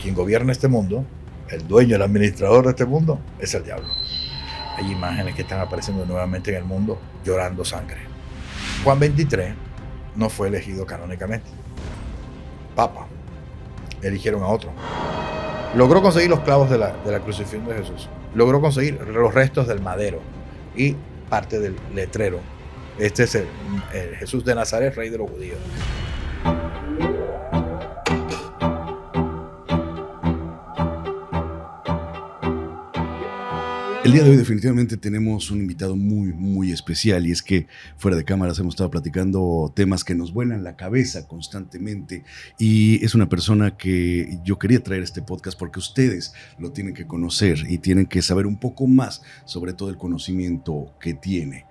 quien gobierna este mundo, el dueño, el administrador de este mundo, es el diablo. Hay imágenes que están apareciendo nuevamente en el mundo llorando sangre. Juan 23 no fue elegido canónicamente. Papa. Eligieron a otro. Logró conseguir los clavos de la crucifixión de Jesús. Logró conseguir los restos del madero y parte del letrero. Este es el Jesús de Nazaret, rey de los judíos. El día de hoy definitivamente tenemos un invitado muy especial, y es que fuera de cámaras hemos estado platicando temas que nos vuelan la cabeza constantemente, y es una persona que yo quería traer a este podcast porque ustedes lo tienen que conocer y tienen que saber un poco más sobre todo el conocimiento que tiene.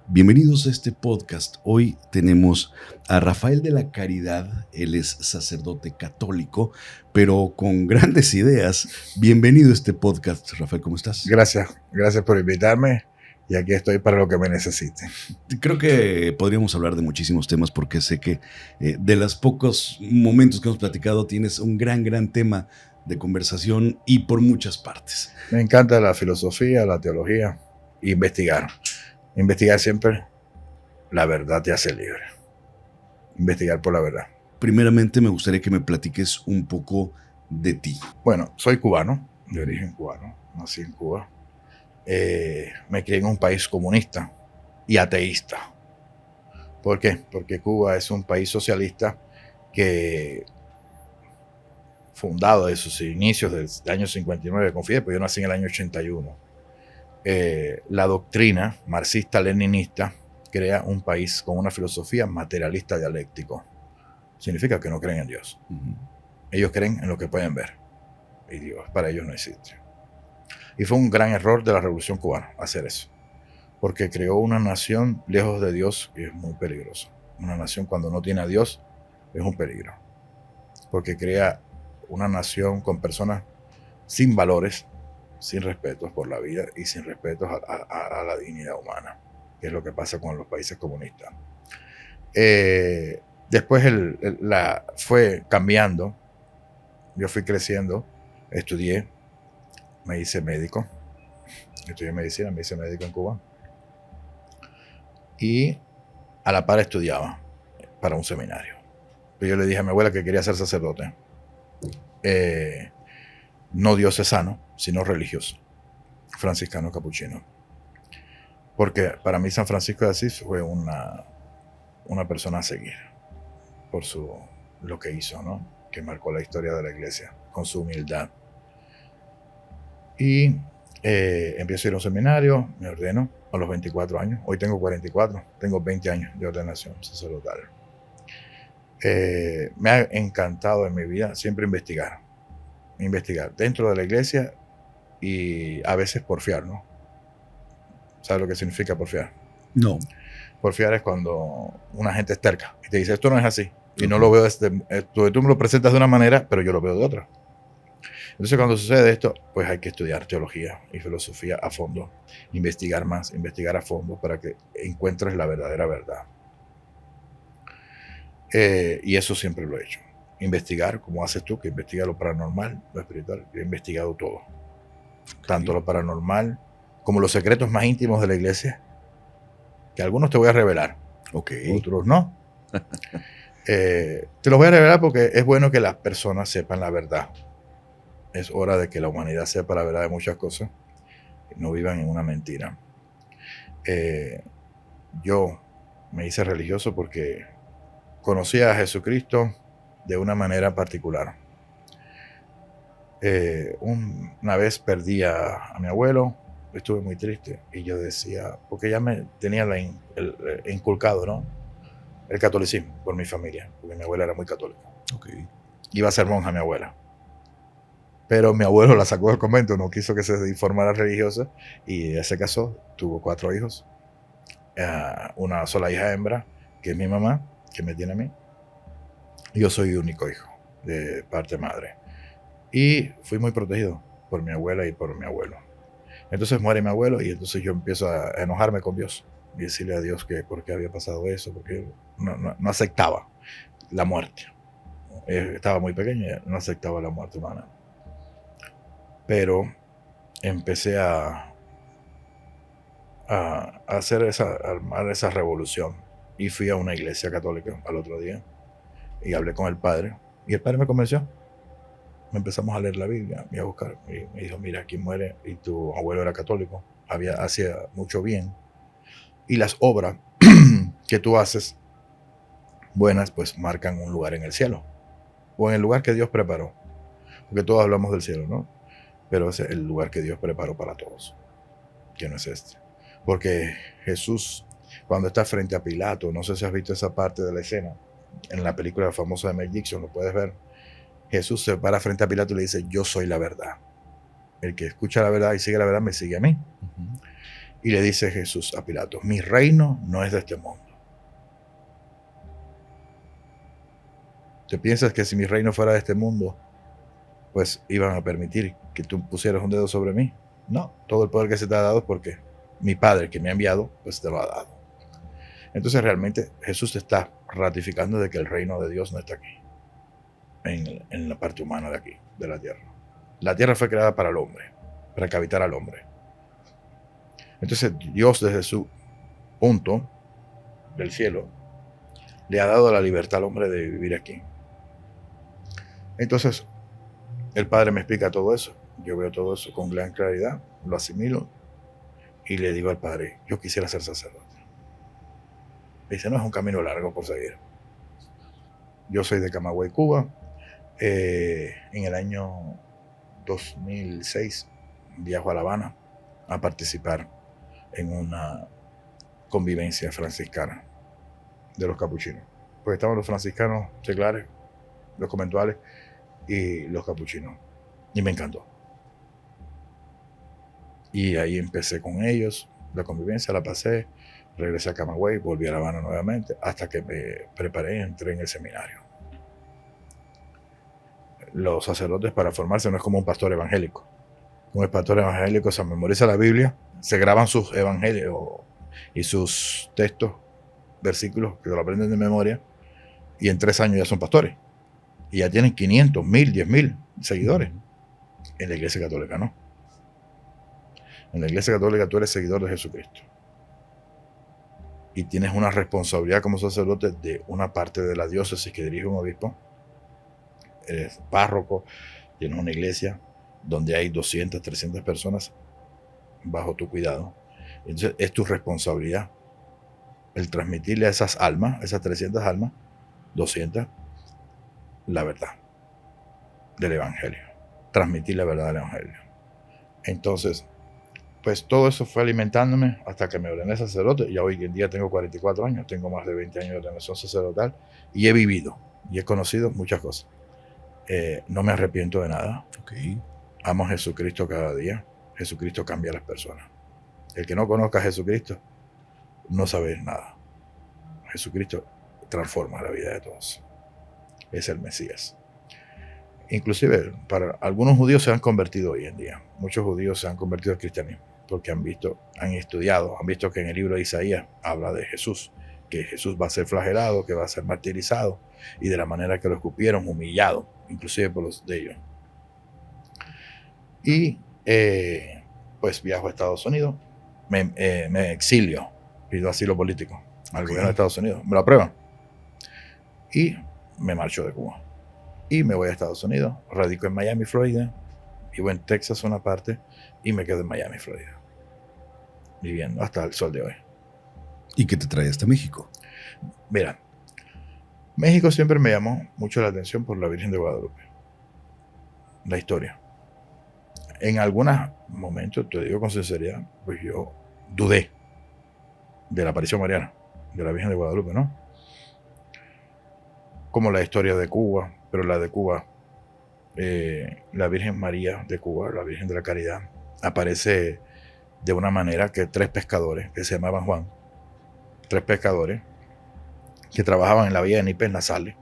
Bienvenidos a este podcast. Hoy tenemos a Rafael de la Caridad. Él es sacerdote católico, pero con grandes ideas. Bienvenido a este podcast, Rafael, ¿cómo estás? Gracias por invitarme, y aquí estoy para lo que me necesiten. Creo que podríamos hablar de muchísimos temas porque sé que de los pocos momentos que hemos platicado tienes un gran tema de conversación y por muchas partes. Me encanta la filosofía, la teología, investigar. Investigar siempre, la verdad te hace libre. Investigar por la verdad. Primeramente me gustaría que me platiques un poco de ti. Bueno, soy cubano, de origen cubano, nací en Cuba. Me crié en un país comunista y ateísta. ¿Por qué? Porque Cuba es un país socialista que, fundado de sus inicios del año 59, confíe, pues yo nací en el año 81. La doctrina marxista-leninista crea un país con una filosofía materialista dialéctico. Significa que no creen en Dios. Ellos creen en lo que pueden ver, y Dios para ellos no existe. Y fue un gran error de la Revolución Cubana hacer eso, porque creó una nación lejos de Dios, y es muy peligroso. Una nación cuando no tiene a Dios es un peligro, porque crea una nación con personas sin valores, sin respetos por la vida y sin respetos a la dignidad humana, que es lo que pasa con los países comunistas. Después fue cambiando. Yo fui creciendo, estudié, me hice médico, estudié medicina, me hice médico en Cuba, y a la par estudiaba para un seminario. Pero yo le dije a mi abuela que quería ser sacerdote, no diocesano, sino religioso, franciscano capuchino, porque para mí San Francisco de Asís fue una persona a seguir por lo que hizo, ¿no? Que marcó la historia de la iglesia con su humildad. Y empiezo a ir a un seminario, me ordeno a los 24 años. Hoy tengo 44, tengo 20 años de ordenación sacerdotal. Me ha encantado en mi vida siempre investigar dentro de la iglesia, y a veces porfiar, ¿no? ¿Sabes lo que significa porfiar? No. Porfiar es cuando una gente es terca y te dice esto no es así, y no lo veo tú me lo presentas de una manera, pero yo lo veo de otra. Entonces cuando sucede esto, pues hay que estudiar teología y filosofía a fondo, investigar más, investigar a fondo para que encuentres la verdadera verdad. Y eso siempre lo he hecho. Investigar, como haces tú, que investiga lo paranormal, lo espiritual. Yo he investigado todo. Tanto lo paranormal como los secretos más íntimos de la iglesia, que algunos te voy a revelar, otros no. Te los voy a revelar porque es bueno que las personas sepan la verdad. Es hora de que la humanidad sepa la verdad de muchas cosas y no vivan en una mentira. Yo me hice religioso porque conocí a Jesucristo de una manera particular. Una vez perdí a mi abuelo, estuve muy triste, y yo decía, porque ya me tenía inculcado, ¿no?, el catolicismo por mi familia, porque mi abuela era muy católica. Iba a ser monja mi abuela, pero mi abuelo la sacó del convento, no quiso que se informara religiosa, y ella se casó, tuvo 4 hijos, una sola hija hembra, que es mi mamá, que me tiene a mí. Yo soy único hijo de parte madre, y fui muy protegido por mi abuela y por mi abuelo. Entonces muere mi abuelo, y entonces yo empiezo a enojarme con Dios y decirle a Dios que por qué había pasado eso, porque no aceptaba la muerte. Estaba muy pequeño y no aceptaba la muerte humana. Pero empecé a hacer a armar esa revolución. Y fui a una iglesia católica al otro día y hablé con el padre. Y el padre me convenció. Empezamos a leer la Biblia y a buscar. Y me dijo, mira, aquí muere y tu abuelo era católico. Hacía mucho bien. Y las obras que tú haces buenas, pues marcan un lugar en el cielo. O en el lugar que Dios preparó. Porque todos hablamos del cielo, ¿no? Pero ese es el lugar que Dios preparó para todos. Que no es este. Porque Jesús, cuando está frente a Pilato, no sé si has visto esa parte de la escena, en la película famosa de Mel Gibson, lo puedes ver. Jesús se para frente a Pilato y le dice, yo soy la verdad. El que escucha la verdad y sigue la verdad me sigue a mí. Uh-huh. Y le dice Jesús a Pilato, mi reino no es de este mundo. ¿Te piensas que si mi reino fuera de este mundo, pues iban a permitir que tú pusieras un dedo sobre mí? No, todo el poder que se te ha dado es porque mi Padre que me ha enviado, pues te lo ha dado. Entonces realmente Jesús te está ratificando de que el reino de Dios no está aquí, en la parte humana de aquí, de la tierra. La tierra fue creada para el hombre, para que habitara al hombre. Entonces Dios desde su punto del cielo le ha dado la libertad al hombre de vivir aquí. Entonces el Padre me explica todo eso. Yo veo todo eso con gran claridad, lo asimilo y le digo al Padre, yo quisiera ser sacerdote. Me dice, no, es un camino largo por seguir. Yo soy de Camagüey, Cuba. En el año 2006 viajo a La Habana a participar en una convivencia franciscana de los capuchinos. Porque estaban los franciscanos seglares, los conventuales y los capuchinos. Y me encantó. Y ahí empecé con ellos, la convivencia la pasé, regresé a Camagüey, volví a La Habana nuevamente, hasta que me preparé y entré en el seminario. Los sacerdotes para formarse no es como un pastor evangélico. Como el pastor evangélico se memoriza la Biblia, se graban sus evangelios y sus textos, versículos que lo aprenden de memoria, y en 3 años ya son pastores. Y ya tienen 500, 1000, 10,000 seguidores. En la Iglesia Católica no. En la Iglesia Católica tú eres seguidor de Jesucristo. Y tienes una responsabilidad como sacerdote de una parte de la diócesis que dirige un obispo. Eres párroco, tienes una iglesia donde hay 200, 300 personas bajo tu cuidado. Entonces es tu responsabilidad el transmitirle a esas almas, esas 300 almas, 200, la verdad del Evangelio. Transmitir la verdad del Evangelio. Entonces, pues todo eso fue alimentándome hasta que me ordené sacerdote. Ya hoy en día tengo 44 años, tengo más de 20 años de ordenación sacerdotal y he vivido y he conocido muchas cosas. No me arrepiento de nada. Okay. Amo a Jesucristo cada día. Jesucristo cambia a las personas. El que no conozca a Jesucristo no sabe nada. Jesucristo transforma la vida de todos. Es el Mesías. Inclusive para algunos judíos se han convertido hoy en día. Muchos judíos se han convertido al cristianismo porque han estudiado, han visto que en el libro de Isaías habla de Jesús, que Jesús va a ser flagelado, que va a ser martirizado y de la manera que lo escupieron, humillado, inclusive por los de ellos. Y pues viajo a Estados Unidos, me exilio, pido asilo político al gobierno de Estados Unidos, me lo aprueban y me marcho de Cuba. Y me voy a Estados Unidos, radico en Miami, Florida, vivo en Texas una parte y me quedo en Miami, Florida, viviendo hasta el sol de hoy. ¿Y qué te trae hasta México? Mira, México siempre me llamó mucho la atención por la Virgen de Guadalupe, la historia. En algunos momentos, te digo con sinceridad, pues yo dudé de la aparición mariana, de la Virgen de Guadalupe, ¿no? Como la historia de Cuba, pero la de Cuba, la Virgen María de Cuba, la Virgen de la Caridad, aparece de una manera que 3 pescadores, que se llamaban Juan, 3 pescadores, que trabajaban en la vía de Nípez Nasales,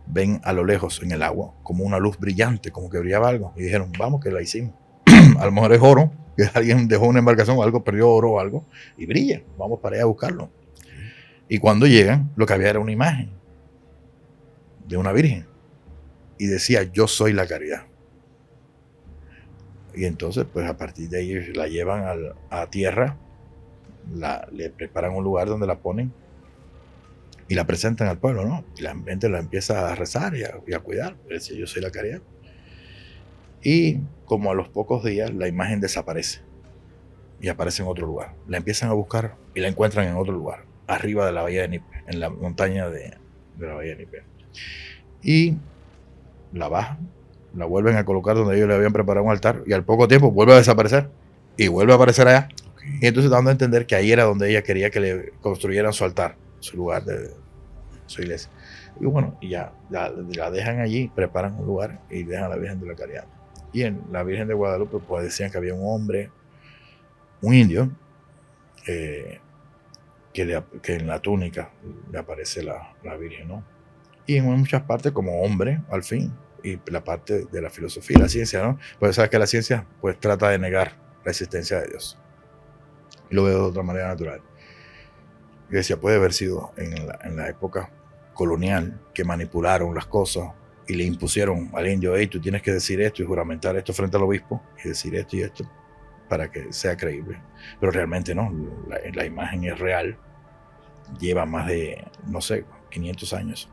ven a lo lejos en el agua como una luz brillante, como que brillaba algo, y dijeron, vamos que la hicimos. A lo mejor es oro, que alguien dejó una embarcación o algo, perdió oro o algo, y brilla, vamos para allá a buscarlo. Y cuando llegan, lo que había era una imagen de una virgen, y decía, yo soy la caridad. Y entonces, pues a partir de ahí la llevan a tierra, le preparan un lugar donde la ponen y la presentan al pueblo, ¿no? Y la gente la empieza a rezar y a cuidar. Dice, yo soy la caridad. Y como a los pocos días, la imagen desaparece y aparece en otro lugar. La empiezan a buscar y la encuentran en otro lugar, arriba de la bahía de Nipe, en la montaña de la bahía de Nipe. Y la bajan, la vuelven a colocar donde ellos le habían preparado un altar y al poco tiempo vuelve a desaparecer y vuelve a aparecer allá. Y entonces dando a entender que ahí era donde ella quería que le construyeran su altar, su lugar de su iglesia. Y bueno, y ya la dejan allí, preparan un lugar y dejan a la Virgen de la Caridad. Y en la Virgen de Guadalupe pues decían que había un hombre, un indio, que en la túnica le aparece la Virgen, ¿no? Y en muchas partes como hombre, al fin, y la parte de la filosofía y la ciencia, ¿no? Pues sabes que la ciencia pues trata de negar la existencia de Dios. Y lo veo de otra manera natural. Y decía, puede haber sido en la época colonial que manipularon las cosas y le impusieron al indio, hey, tú tienes que decir esto y juramentar esto frente al obispo y decir esto y esto para que sea creíble. Pero realmente no, la imagen es real, lleva más de, no sé, 500 años.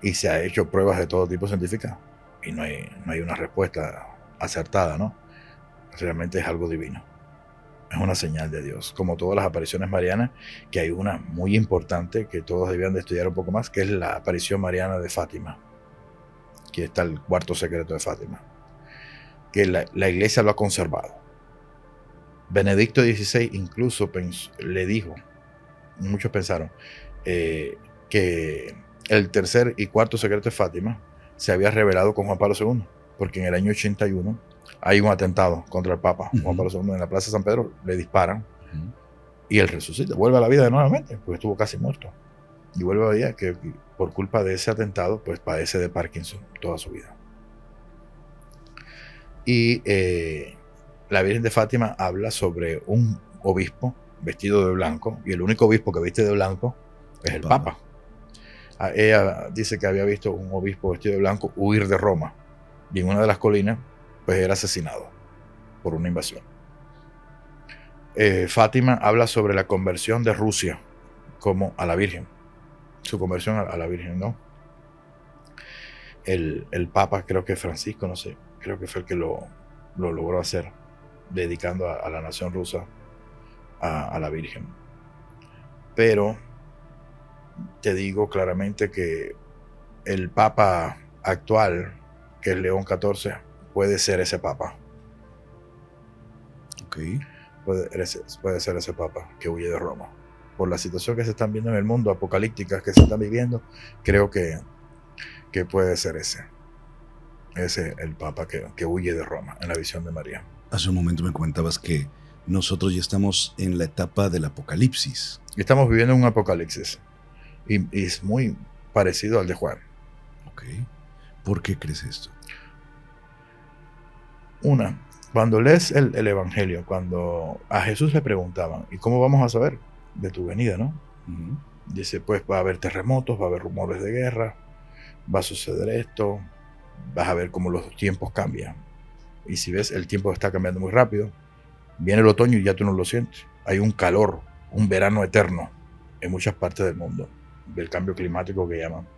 Y se ha hecho pruebas de todo tipo científicas y no hay una respuesta acertada, ¿no? Realmente es algo divino. Es una señal de Dios, como todas las apariciones marianas, que hay una muy importante que todos debían de estudiar un poco más, que es la aparición mariana de Fátima, que está el cuarto secreto de Fátima, que la iglesia lo ha conservado. Benedicto XVI incluso le dijo, muchos pensaron, que el tercer y cuarto secreto de Fátima se había revelado con Juan Pablo II, porque en el año 81 hay un atentado contra el Papa Juan Pablo II en la Plaza de San Pedro, le disparan y él resucita, vuelve a la vida nuevamente, porque estuvo casi muerto. Y vuelve a la vida que por culpa de ese atentado, pues padece de Parkinson toda su vida. Y la Virgen de Fátima habla sobre un obispo vestido de blanco, y el único obispo que viste de blanco es el Papa. Ella dice que había visto un obispo vestido de blanco huir de Roma, y en una de las colinas pues era asesinado por una invasión. Fátima habla sobre la conversión de Rusia como a la Virgen, su conversión a la Virgen, ¿no? El Papa, creo que Francisco, no sé, creo que fue el que lo logró hacer, dedicando a la nación rusa a la Virgen. Pero te digo claramente que el Papa actual, que es León XIV, puede ser ese Papa. Okay. Puede ser ese Papa que huye de Roma. Por la situación que se están viendo en el mundo, apocalípticas que se están viviendo, creo que puede ser ese el Papa que huye de Roma, en la visión de María. Hace un momento me comentabas que nosotros ya estamos en la etapa del apocalipsis. Estamos viviendo un apocalipsis y es muy parecido al de Juan. Ok. ¿Por qué crees esto? Cuando lees el Evangelio, cuando a Jesús le preguntaban, ¿y cómo vamos a saber de tu venida, no? Dice, pues va a haber terremotos, va a haber rumores de guerra, va a suceder esto, vas a ver cómo los tiempos cambian. Y si ves, el tiempo está cambiando muy rápido. Viene el otoño y ya tú no lo sientes. Hay un calor, un verano eterno en muchas partes del mundo, del cambio climático que llaman.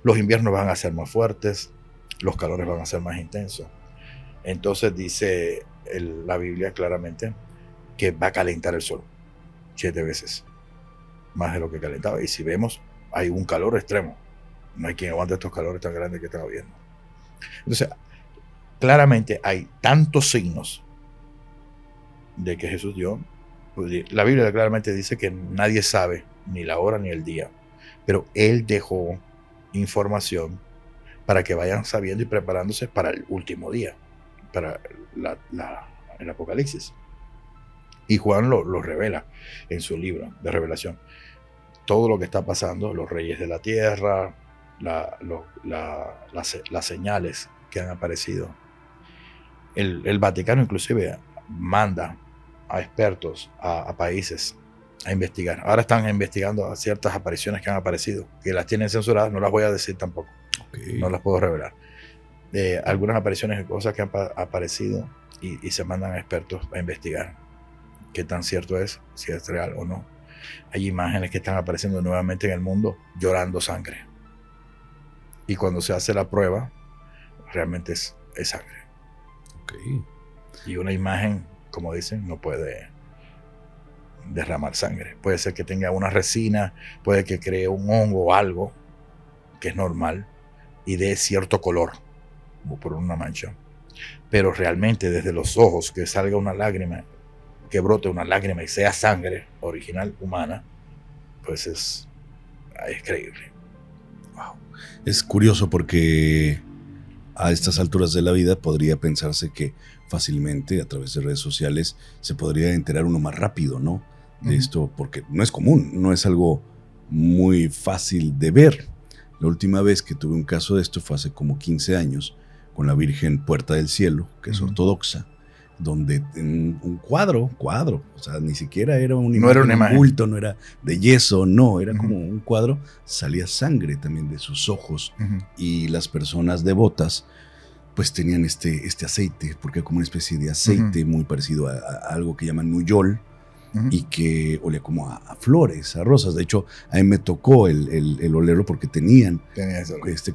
Los inviernos van a ser más fuertes, los calores van a ser más intensos. Entonces dice la Biblia claramente que va a calentar el sol 7 veces más de lo que calentaba. Y si vemos, hay un calor extremo. No hay quien aguante estos calores tan grandes que estamos viendo. Entonces, claramente hay tantos signos de que Jesús dio. La Biblia claramente dice que nadie sabe ni la hora ni el día, pero Él dejó información para que vayan sabiendo y preparándose para el último día, para el Apocalipsis. Y Juan lo revela en su libro de revelación. Todo lo que está pasando, los reyes de la tierra, las señales que han aparecido. El Vaticano inclusive manda a expertos a países a investigar. Ahora están investigando a ciertas apariciones que han aparecido, que las tienen censuradas, no las voy a decir tampoco. Okay. No las puedo revelar. algunas apariciones de cosas que han aparecido y se mandan a expertos a investigar qué tan cierto es, si es real o no. Hay imágenes que están apareciendo nuevamente en el mundo llorando sangre. Y cuando se hace la prueba, realmente es sangre. Okay. Y una imagen, como dicen, no puede derramar sangre. Puede ser que tenga una resina, puede que cree un hongo o algo, que es normal, y dé cierto color, como por una mancha. Pero realmente desde los ojos que salga una lágrima, que brote una lágrima y sea sangre original humana, pues es creíble. Wow. Es curioso porque a estas alturas de la vida podría pensarse que fácilmente a través de redes sociales se podría enterar uno más rápido, ¿no? De esto, porque no es común, no es algo muy fácil de ver. La última vez que tuve un caso de esto fue hace como 15 años con la Virgen Puerta del Cielo, que es ortodoxa, donde en un cuadro, o sea, ni siquiera era una imagen, no era una imagen, un bulto, no era de yeso, no, era como un cuadro, salía sangre también de sus ojos, y las personas devotas pues tenían este aceite, porque era como una especie de aceite muy parecido a algo que llaman nuyol, y que olía como a flores, a rosas. De hecho, a mí me tocó el olerlo porque tenían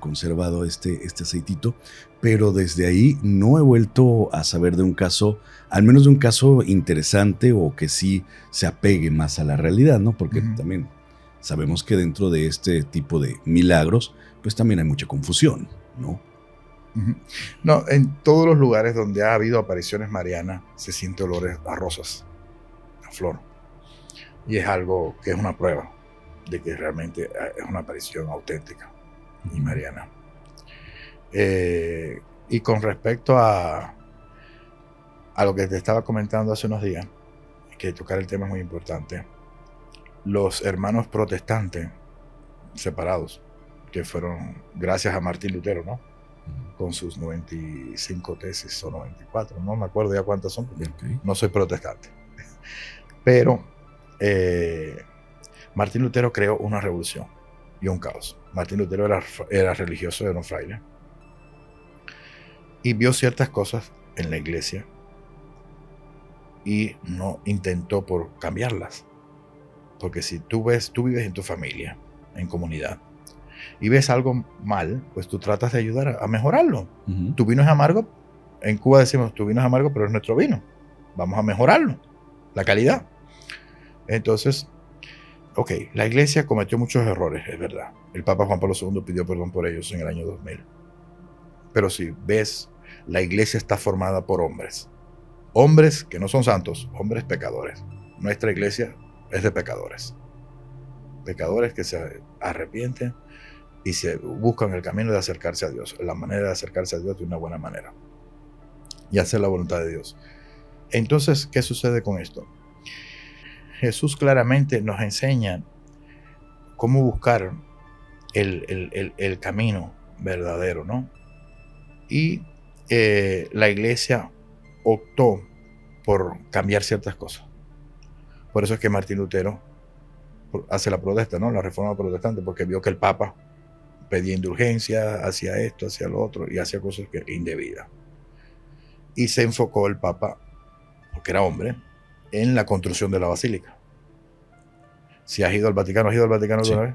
conservado este aceitito, pero desde ahí no he vuelto a saber de un caso, al menos de un caso interesante o que sí se apegue más a la realidad, ¿no? Porque también sabemos que dentro de este tipo de milagros, pues también hay mucha confusión, ¿no? No, en todos los lugares donde ha habido apariciones marianas se siente olores a rosas, a flor. Y es algo que es una prueba de que realmente es una aparición auténtica y mariana. Y con respecto a lo que te estaba comentando hace unos días, que tocar el tema es muy importante. Los hermanos protestantes separados, que fueron gracias a Martín Lutero, ¿no? Con sus 95 tesis o 94, no me acuerdo ya cuántas son, porque no soy protestante. Pero Martín Lutero creó una revolución y un caos. Martín Lutero era religioso, era un fraile, y vio ciertas cosas en la iglesia y no intentó por cambiarlas. Porque si tú vives en tu familia, en comunidad, y ves algo mal, pues tú tratas de ayudar a mejorarlo. Tu vino es amargo. En Cuba decimos, tu vino es amargo, pero es nuestro vino. Vamos a mejorarlo, la calidad. Entonces, ok, la iglesia cometió muchos errores, es verdad. El Papa Juan Pablo II pidió perdón por ellos en el año 2000. Pero si ves, la iglesia está formada por hombres. Hombres que no son santos, hombres pecadores. Nuestra iglesia es de pecadores. Pecadores que se arrepienten y se buscan el camino de acercarse a Dios, la manera de acercarse a Dios de una buena manera y hacer la voluntad de Dios. Entonces, ¿qué sucede con esto? Jesús claramente nos enseña cómo buscar el camino verdadero, ¿no? Y la iglesia optó por cambiar ciertas cosas. Por eso es que Martín Lutero hace la protesta, ¿no? La reforma protestante, porque vio que el Papa pedía indulgencia, hacía esto, hacía lo otro, y hacía cosas indebidas. Y se enfocó el Papa, porque era hombre, en la construcción de la basílica. Si has ido al Vaticano, Sí. alguna vez,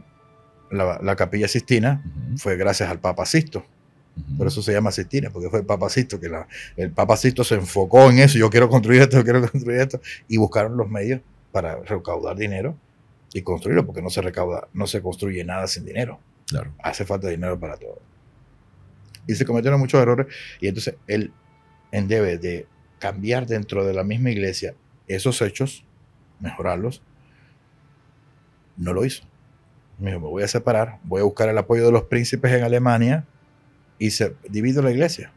la Capilla Sixtina fue gracias al Papa Sixto. Por eso se llama Sixtina, porque fue el Papa Sixto, que el Papa Sixto se enfocó en eso. Yo quiero construir esto, y buscaron los medios para recaudar dinero y construirlo, porque no se construye nada sin dinero. Claro. Hace falta dinero para todo. Y se cometieron muchos errores, y entonces él debe de cambiar dentro de la misma iglesia esos hechos, mejorarlos. No lo hizo. Me dijo, me voy a separar, voy a buscar el apoyo de los príncipes en Alemania y se dividió la iglesia.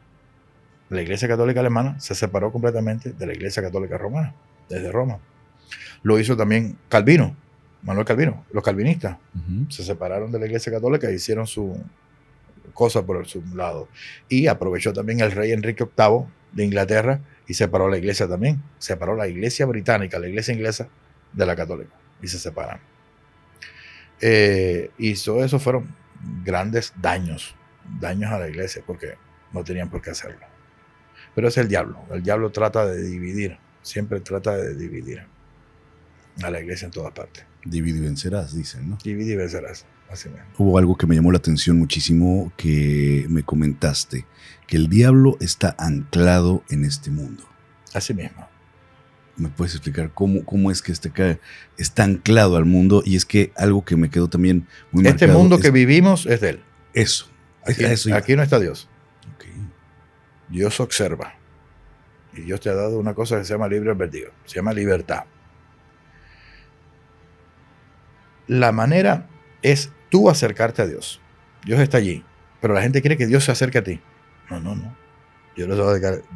La iglesia católica alemana se separó completamente de la iglesia católica romana, desde Roma. Lo hizo también Calvino, Manuel Calvino. Los calvinistas se separaron de la iglesia católica e hicieron su cosa por su lado. Y aprovechó también el rey Enrique VIII de Inglaterra y separó la iglesia también. Separó la iglesia británica, la iglesia inglesa, de la católica. Y se separan. Y todo eso fueron grandes daños a la iglesia, porque no tenían por qué hacerlo. Pero es el diablo. El diablo trata de dividir, siempre trata de dividir a la iglesia en todas partes. Divide y vencerás, dicen, ¿no? Divide y vencerás, así mismo. Hubo algo que me llamó la atención muchísimo que me comentaste, que el diablo está anclado en este mundo. Así mismo. ¿Me puedes explicar cómo es que está anclado al mundo? Y es que algo que me quedó también muy marcado. Este mundo que vivimos es de él. Eso. Aquí no está Dios. Okay. Dios observa. Y Dios te ha dado una cosa que se llama libre albedrío. Se llama libertad. La manera es tú acercarte a Dios. Dios está allí. Pero la gente quiere que Dios se acerque a ti. No.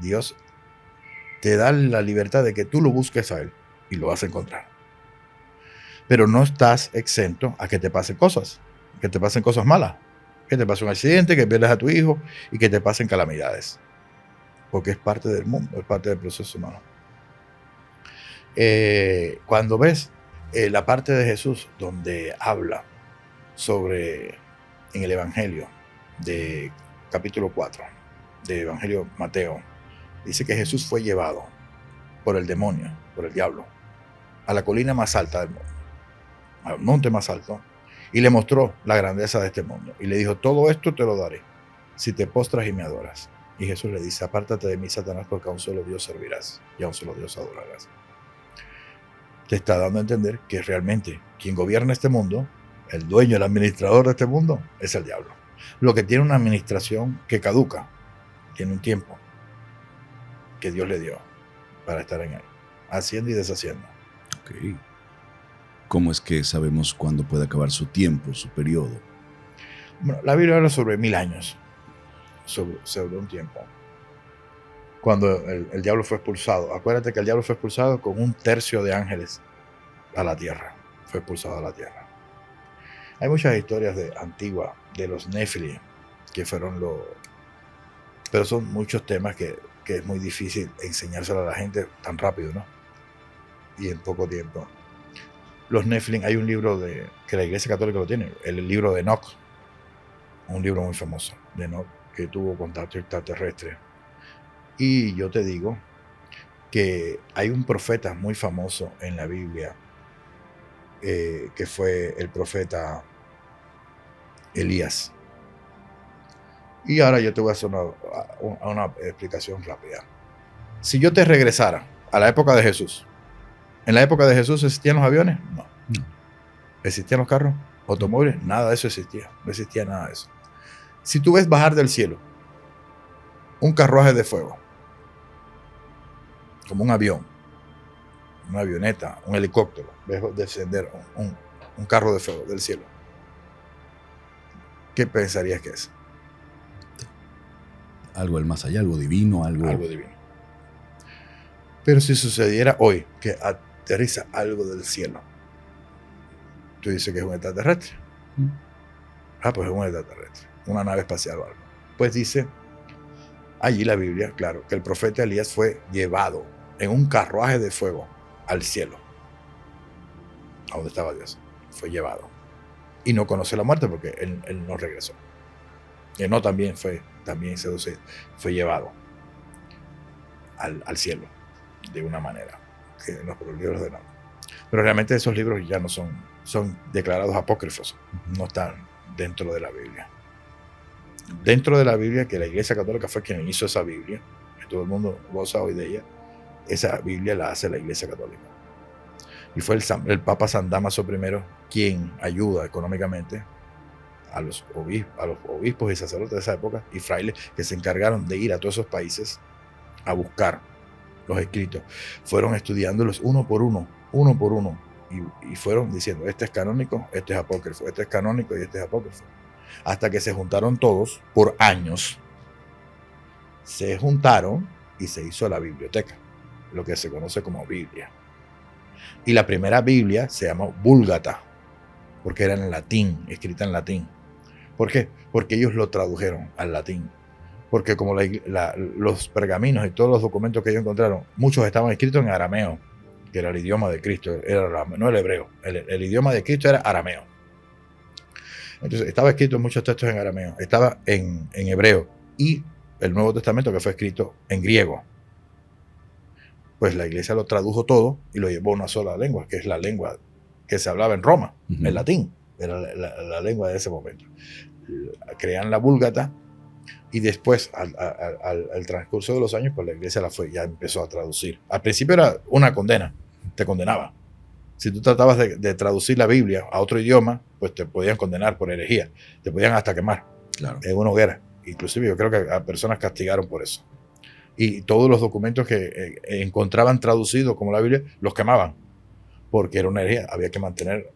Dios te da la libertad de que tú lo busques a Él y lo vas a encontrar. Pero no estás exento a que te pasen cosas, que te pasen cosas malas, que te pase un accidente, que pierdas a tu hijo y que te pasen calamidades. Porque es parte del mundo, es parte del proceso humano. Cuando ves la parte de Jesús donde habla sobre, en el Evangelio de capítulo 4, de Evangelio Mateo, dice que Jesús fue llevado por el demonio, por el diablo, a la colina más alta del mundo, al monte más alto, y le mostró la grandeza de este mundo. Y le dijo, todo esto te lo daré, si te postras y me adoras. Y Jesús le dice, apártate de mí, Satanás, porque a un solo Dios servirás y a un solo Dios adorarás. Te está dando a entender que realmente quien gobierna este mundo, el dueño, el administrador de este mundo, es el diablo. Lo que tiene una administración que caduca, tiene un tiempo que Dios le dio para estar en él, haciendo y deshaciendo. Okay. ¿Cómo es que sabemos cuándo puede acabar su tiempo, su periodo? Bueno, la Biblia habla sobre 1000 años, sobre un tiempo. Cuando el diablo fue expulsado, acuérdate que el diablo fue expulsado con 1/3 de ángeles a la tierra, fue expulsado a la tierra. Hay muchas historias antiguas de los Nephilim, que fueron pero son muchos temas que es muy difícil enseñárselo a la gente tan rápido, ¿no? Y en poco tiempo. Los Nephilim, hay un libro que la Iglesia Católica lo tiene, el libro de Enoch, un libro muy famoso de Enoch, que tuvo contacto extraterrestre. Y yo te digo que hay un profeta muy famoso en la Biblia, que fue el profeta Elías. Y ahora yo te voy a hacer una explicación rápida. Si yo te regresara a la época de Jesús, ¿en la época de Jesús existían los aviones? No. ¿Existían los carros? ¿Automóviles? Nada de eso existía. No existía nada de eso. Si tú ves bajar del cielo un carruaje de fuego, como un avión, una avioneta, un helicóptero, ves descender un carro de fuego del cielo, ¿qué pensarías que es? Algo del más allá, algo divino, algo divino. Pero si sucediera hoy que aterriza algo del cielo, tú dices que es un extraterrestre. Pues es un extraterrestre, una nave espacial o algo. Pues dice allí la Biblia, claro, que el profeta Elías fue llevado en un carruaje de fuego al cielo, a donde estaba Dios. Fue llevado. Y no conoció la muerte porque él no regresó. Enoch también fue seducido, fue llevado al cielo de una manera, que en los libros de Enoch. Pero realmente esos libros ya no son declarados apócrifos, no están dentro de la Biblia. Dentro de la Biblia, que la Iglesia Católica fue quien hizo esa Biblia, que todo el mundo goza hoy de ella, esa Biblia la hace la Iglesia Católica. Y fue el Papa San Dámaso I quien ayuda económicamente a los obispos y sacerdotes de esa época y frailes que se encargaron de ir a todos esos países a buscar los escritos. Fueron estudiándolos uno por uno, y fueron diciendo, este es canónico, este es apócrifo, este es canónico y este es apócrifo. Hasta que se juntaron todos por años, se juntaron y se hizo la biblioteca, lo que se conoce como Biblia. Y la primera Biblia se llamó Vulgata, porque era en latín, escrita en latín. ¿Por qué? Porque ellos lo tradujeron al latín. Porque como los pergaminos y todos los documentos que ellos encontraron, muchos estaban escritos en arameo, que era el idioma de Cristo, no el hebreo. El idioma de Cristo era arameo. Entonces estaba escrito en muchos textos en arameo, estaba en hebreo y el Nuevo Testamento, que fue escrito en griego. Pues la iglesia lo tradujo todo y lo llevó a una sola lengua, que es la lengua que se hablaba en Roma, el latín, era la lengua de ese momento. Crean la Vulgata y después, al transcurso de los años, pues la iglesia ya empezó a traducir. Al principio era una condena, te condenaba. Si tú tratabas de traducir la Biblia a otro idioma, pues te podían condenar por herejía, te podían hasta quemar en una hoguera. Inclusive yo creo que a personas castigaron por eso. Y todos los documentos que encontraban traducidos como la Biblia, los quemaban, porque era una herejía. Había que mantener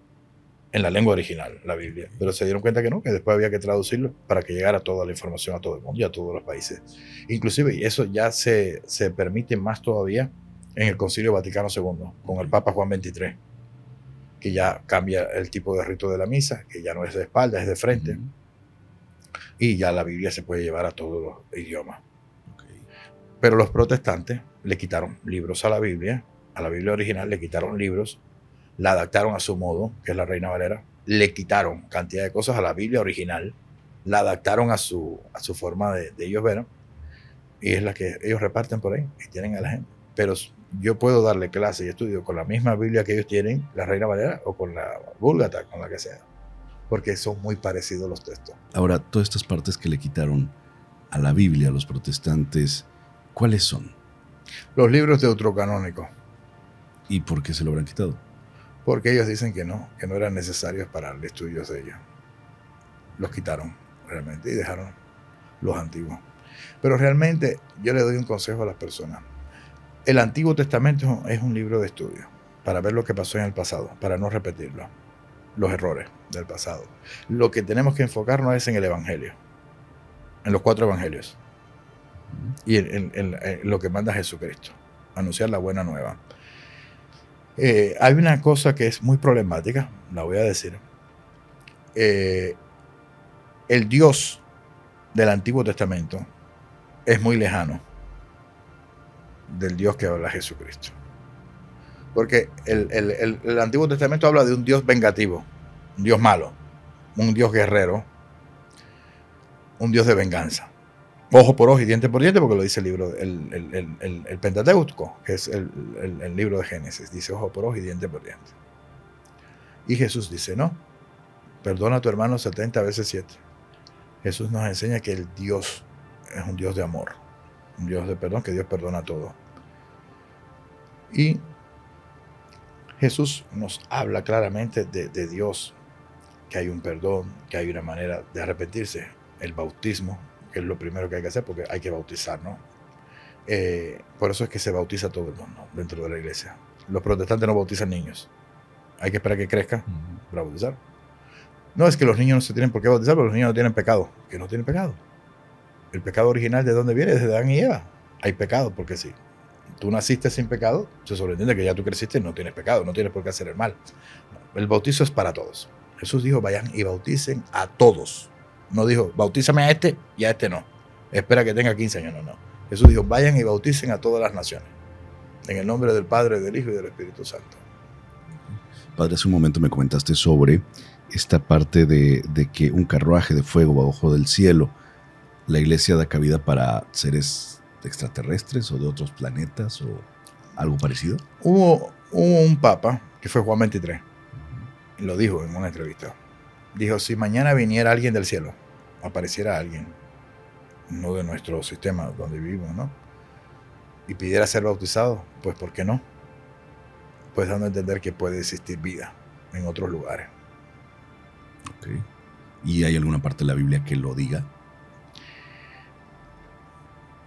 en la lengua original la Biblia. Pero se dieron cuenta que no, que después había que traducirlo para que llegara toda la información a todo el mundo y a todos los países. Inclusive eso ya se permite más todavía en el Concilio Vaticano II, con el Papa Juan XXIII, que ya cambia el tipo de rito de la misa, que ya no es de espalda, es de frente. Y ya la Biblia se puede llevar a todos los idiomas. Pero los protestantes le quitaron libros a la Biblia original le quitaron libros, la adaptaron a su modo, que es la Reina Valera, le quitaron cantidad de cosas a la Biblia original, la adaptaron a su forma de ellos ver, y es la que ellos reparten por ahí y tienen a la gente. Pero yo puedo darle clase y estudio con la misma Biblia que ellos tienen, la Reina Valera, o con la Vulgata, con la que sea, porque son muy parecidos los textos. Ahora, todas estas partes que le quitaron a la Biblia a los protestantes, ¿cuáles son? Los libros deuterocanónicos. ¿Y por qué se lo habrán quitado? Porque ellos dicen que no eran necesarios para el estudio de ellos. Los quitaron realmente y dejaron los antiguos. Pero realmente yo le doy un consejo a las personas. El Antiguo Testamento es un libro de estudio para ver lo que pasó en el pasado, para no repetirlo, los errores del pasado. Lo que tenemos que enfocarnos es en el Evangelio, en los 4 Evangelios y en lo que manda Jesucristo, anunciar la buena nueva. Hay una cosa que es muy problemática, la voy a decir. El Dios del Antiguo Testamento es muy lejano del Dios que habla Jesucristo. Porque el Antiguo Testamento habla de un Dios vengativo, un Dios malo, un Dios guerrero, un Dios de venganza. Ojo por ojo y diente por diente, porque lo dice el libro, el Pentateuco, que es el libro de Génesis. Dice ojo por ojo y diente por diente. Y Jesús dice, no, perdona a tu hermano 70 veces 7. Jesús nos enseña que el Dios es un Dios de amor, un Dios de perdón, que Dios perdona todo. Y Jesús nos habla claramente de Dios, que hay un perdón, que hay una manera de arrepentirse, el bautismo, que es lo primero que hay que hacer, porque hay que bautizar, ¿no? Por eso es que se bautiza todo el mundo dentro de la iglesia. Los protestantes no bautizan niños. Hay que esperar que crezca para bautizar. No es que los niños no se tienen por qué bautizar, porque los niños no tienen pecado. Que no tienen pecado. El pecado original, ¿de dónde viene? Desde Adán y Eva. Hay pecado, porque si tú naciste sin pecado, se sobreentiende que ya tú creciste y no tienes pecado, no tienes por qué hacer el mal. El bautizo es para todos. Jesús dijo, vayan y bauticen a todos. No dijo, bautízame a este y a este no. Espera que tenga 15 años. No. Jesús dijo, vayan y bauticen a todas las naciones. En el nombre del Padre, del Hijo y del Espíritu Santo. Padre, hace un momento me comentaste sobre esta parte de que un carruaje de fuego bajo del cielo, la iglesia da cabida para seres extraterrestres o de otros planetas o algo parecido. Hubo un papa, que fue Juan XXIII, y lo dijo en una entrevista. Dijo, si mañana viniera alguien del cielo, apareciera alguien, no de nuestro sistema donde vivimos, ¿no? Y pidiera ser bautizado, pues ¿por qué no? Pues dando a entender que puede existir vida en otros lugares. Ok. ¿Y hay alguna parte de la Biblia que lo diga?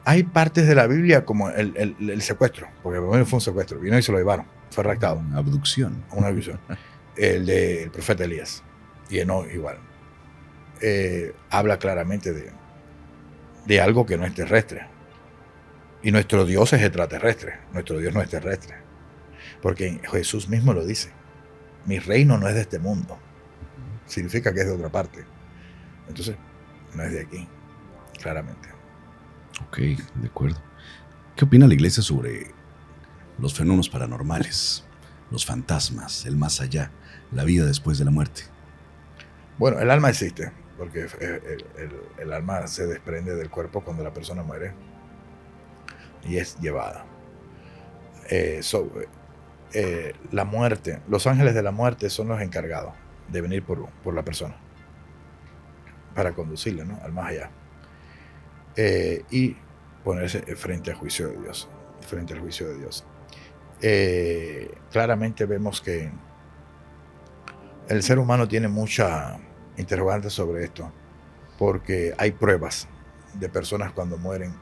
Hay partes de la Biblia como el secuestro, porque primero fue un secuestro, vino y se lo llevaron, fue raptado. Una abducción. Una abducción. El del profeta Elías. Y Enoc igual. Habla claramente de algo que no es terrestre. Y nuestro Dios es extraterrestre. Nuestro Dios no es terrestre. Porque Jesús mismo lo dice. Mi reino no es de este mundo. Significa que es de otra parte. Entonces, no es de aquí, claramente. Ok, de acuerdo. ¿Qué opina la iglesia sobre los fenómenos paranormales, los fantasmas, el más allá, la vida después de la muerte? Bueno, el alma existe. porque el alma se desprende del cuerpo cuando la persona muere y es llevada. La muerte, los ángeles de la muerte son los encargados de venir por la persona para conducirla, ¿no?, al más allá, y ponerse frente al juicio de Dios. Frente al juicio de Dios. Claramente vemos que el ser humano tiene mucha interrogante sobre esto, porque hay pruebas de personas cuando mueren,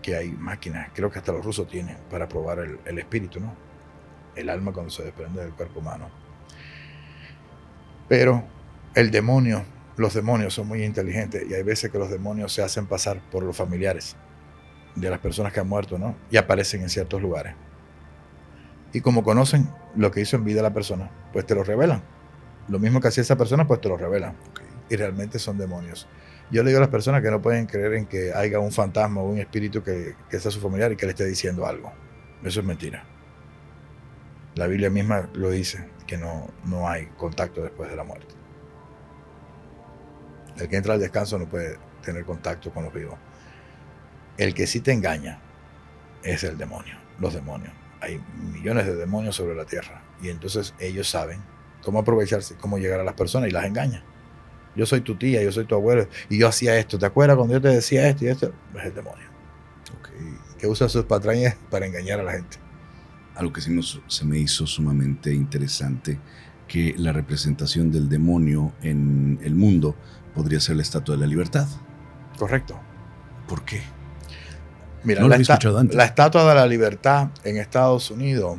que hay máquinas, creo que hasta los rusos tienen, para probar el espíritu, ¿no?, el alma cuando se desprende del cuerpo humano. Pero los demonios son muy inteligentes, y hay veces que los demonios se hacen pasar por los familiares de las personas que han muerto, ¿no?, y aparecen en ciertos lugares. Y como conocen lo que hizo en vida la persona, pues te lo revelan. Lo mismo que hacía esa persona, pues te lo revelan. Y realmente son demonios. Yo le digo a las personas que no pueden creer en que haya un fantasma o un espíritu que sea su familiar y que le esté diciendo algo. Eso es mentira. La Biblia misma lo dice, que no hay contacto después de la muerte. El que entra al descanso no puede tener contacto con los vivos. El que sí te engaña es el demonio, los demonios. Hay millones de demonios sobre la tierra, y entonces ellos saben cómo aprovecharse, cómo llegar a las personas, y las engañan. Yo soy tu tía, yo soy tu abuelo, y yo hacía esto. ¿Te acuerdas cuando yo te decía esto y esto? Es el demonio. Que usa sus patrañas para engañar a la gente. Algo que se me hizo sumamente interesante, que la representación del demonio en el mundo podría ser la Estatua de la Libertad. Correcto. ¿Por qué? Mira, no lo había escuchado antes. La Estatua de la Libertad en Estados Unidos.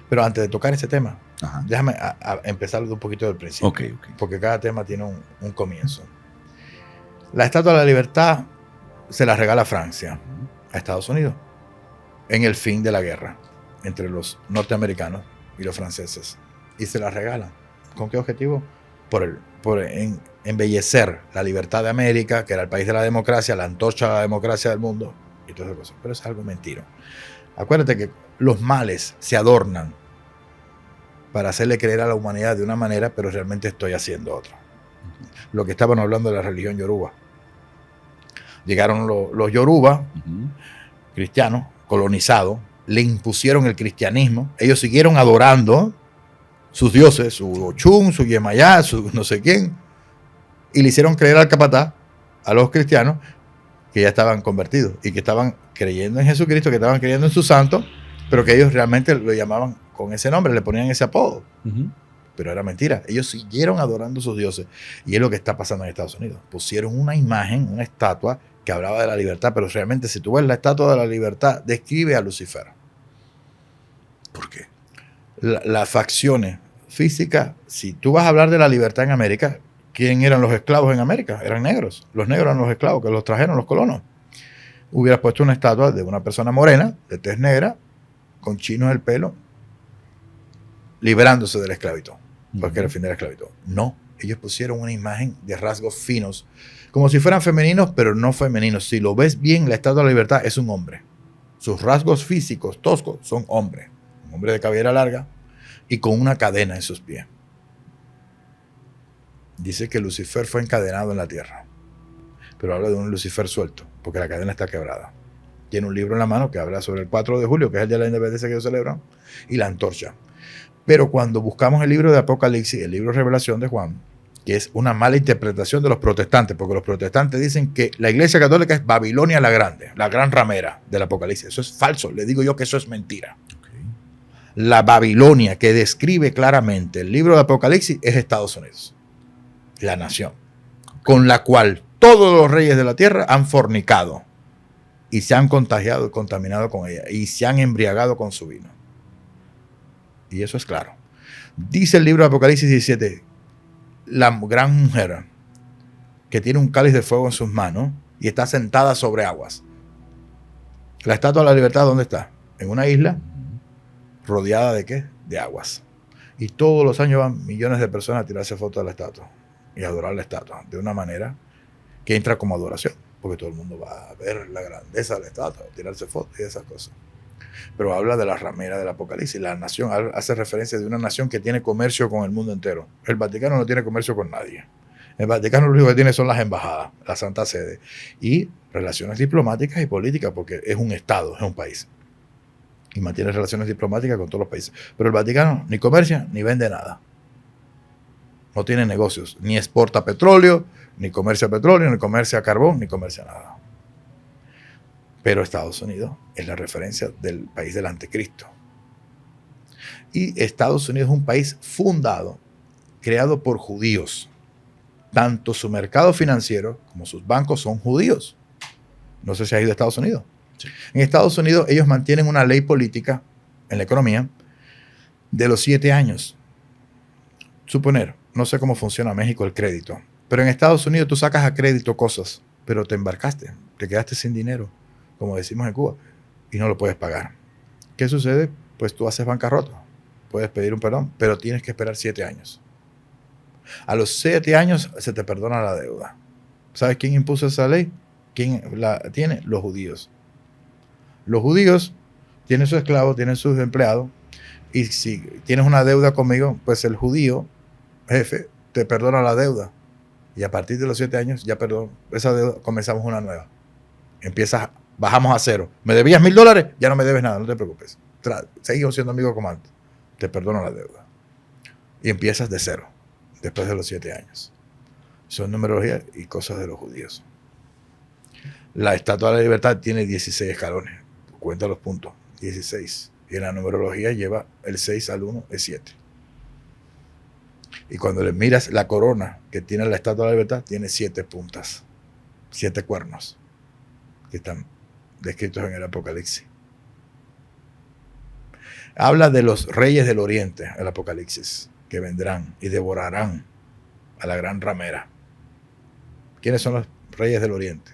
Pero antes de tocar ese tema, ajá, déjame empezar de un poquito del principio. Okay. Porque cada tema tiene un comienzo. La Estatua de la Libertad se la regala Francia a Estados Unidos en el fin de la guerra entre los norteamericanos y los franceses. Y se la regala. ¿Con qué objetivo? Por embellecer la libertad de América, que era el país de la democracia, la antorcha de la democracia del mundo, y todas esas cosas. Pero es algo mentira. Acuérdate que los males se adornan para hacerle creer a la humanidad de una manera, pero realmente estoy haciendo otra. Lo que estaban hablando de la religión yoruba. Llegaron los yoruba, cristianos, colonizados, le impusieron el cristianismo. Ellos siguieron adorando sus dioses, su Ochun, su Yemayá, su no sé quién, y le hicieron creer al capataz, a los cristianos, que ya estaban convertidos y que estaban creyendo en Jesucristo, que estaban creyendo en su santo, pero que ellos realmente lo llamaban con ese nombre, le ponían ese apodo. Pero era mentira. Ellos siguieron adorando a sus dioses, y es lo que está pasando en Estados Unidos. Pusieron una imagen, una estatua que hablaba de la libertad, pero realmente, si tú ves la Estatua de la Libertad, describe a Lucifer. ¿Por qué? Las facciones físicas. Si tú vas a hablar de la libertad en América, ¿quién eran los esclavos en América? Eran negros. Los negros eran los esclavos que los trajeron los colonos. Hubieras puesto una estatua de una persona morena, de tez negra, con chinos en el pelo, liberándose de la esclavitud, porque era el fin de la esclavitud. No, ellos pusieron una imagen de rasgos finos, como si fueran femeninos, pero no femeninos. Si lo ves bien, la Estatua de la Libertad es un hombre. Sus rasgos físicos toscos son hombres. Un hombre de cabellera larga y con una cadena en sus pies. Dice que Lucifer fue encadenado en la tierra, pero habla de un Lucifer suelto, porque la cadena está quebrada. Tiene un libro en la mano que habla sobre el 4 de julio, que es el día de la independencia que ellos celebran, y la antorcha. Pero cuando buscamos el libro de Apocalipsis, el libro de Revelación de Juan, que es una mala interpretación de los protestantes, porque los protestantes dicen que la Iglesia Católica es Babilonia la Grande, la gran ramera del Apocalipsis. Eso es falso, le digo yo que eso es mentira. La Babilonia que describe claramente el libro de Apocalipsis es Estados Unidos, la nación, con la cual todos los reyes de la tierra han fornicado y se han contagiado y contaminado con ella, y se han embriagado con su vino. Y eso es claro. Dice el libro de Apocalipsis 17, la gran mujer que tiene un cáliz de fuego en sus manos y está sentada sobre aguas. La Estatua de la Libertad, ¿dónde está? En una isla rodeada ¿de qué? De aguas. Y todos los años van millones de personas a tirarse fotos de la estatua y a adorar la estatua de una manera que entra como adoración, porque todo el mundo va a ver la grandeza de la estatua, tirarse fotos y esas cosas. Pero habla de la ramera del Apocalipsis. La nación hace referencia de una nación que tiene comercio con el mundo entero. El Vaticano no tiene comercio con nadie. El Vaticano lo único que tiene son las embajadas, la Santa Sede, y relaciones diplomáticas y políticas, porque es un Estado, es un país. Y mantiene relaciones diplomáticas con todos los países. Pero el Vaticano ni comercia ni vende nada. No tiene negocios, ni exporta petróleo, ni comercia petróleo, ni comercia carbón, ni comercia nada. Pero Estados Unidos es la referencia del país del anticristo. Y Estados Unidos es un país fundado, creado por judíos. Tanto su mercado financiero como sus bancos son judíos. No sé si has ido a Estados Unidos. Sí. En Estados Unidos ellos mantienen una ley política en la economía de los 7 años. Suponer, no sé cómo funciona México el crédito, pero en Estados Unidos tú sacas a crédito cosas, pero te embarcaste, te quedaste sin dinero, como decimos en Cuba, y no lo puedes pagar. ¿Qué sucede? Pues tú haces bancarrota. Puedes pedir un perdón, pero tienes que esperar 7 años. A los 7 años se te perdona la deuda. ¿Sabes quién impuso esa ley? ¿Quién la tiene? Los judíos. Los judíos tienen sus esclavos, tienen sus empleados, y si tienes una deuda conmigo, pues el judío, jefe, te perdona la deuda. Y a partir de los 7 años, ya perdón, esa deuda, comenzamos una nueva. Bajamos a cero. ¿Me debías $1,000? Ya no me debes nada, no te preocupes. Seguimos siendo amigos como antes. Te perdono la deuda. Y empiezas de cero, después de los 7 años. Son numerologías y cosas de los judíos. La Estatua de la Libertad tiene 16 escalones. Cuenta los puntos. 16. Y en la numerología lleva el 6 al 1, es 7. Y cuando le miras la corona que tiene la Estatua de la Libertad, tiene 7 puntas. 7 cuernos. Que están descritos en el Apocalipsis. Habla de los reyes del oriente, el Apocalipsis, que vendrán y devorarán a la gran ramera. ¿Quiénes son los reyes del oriente?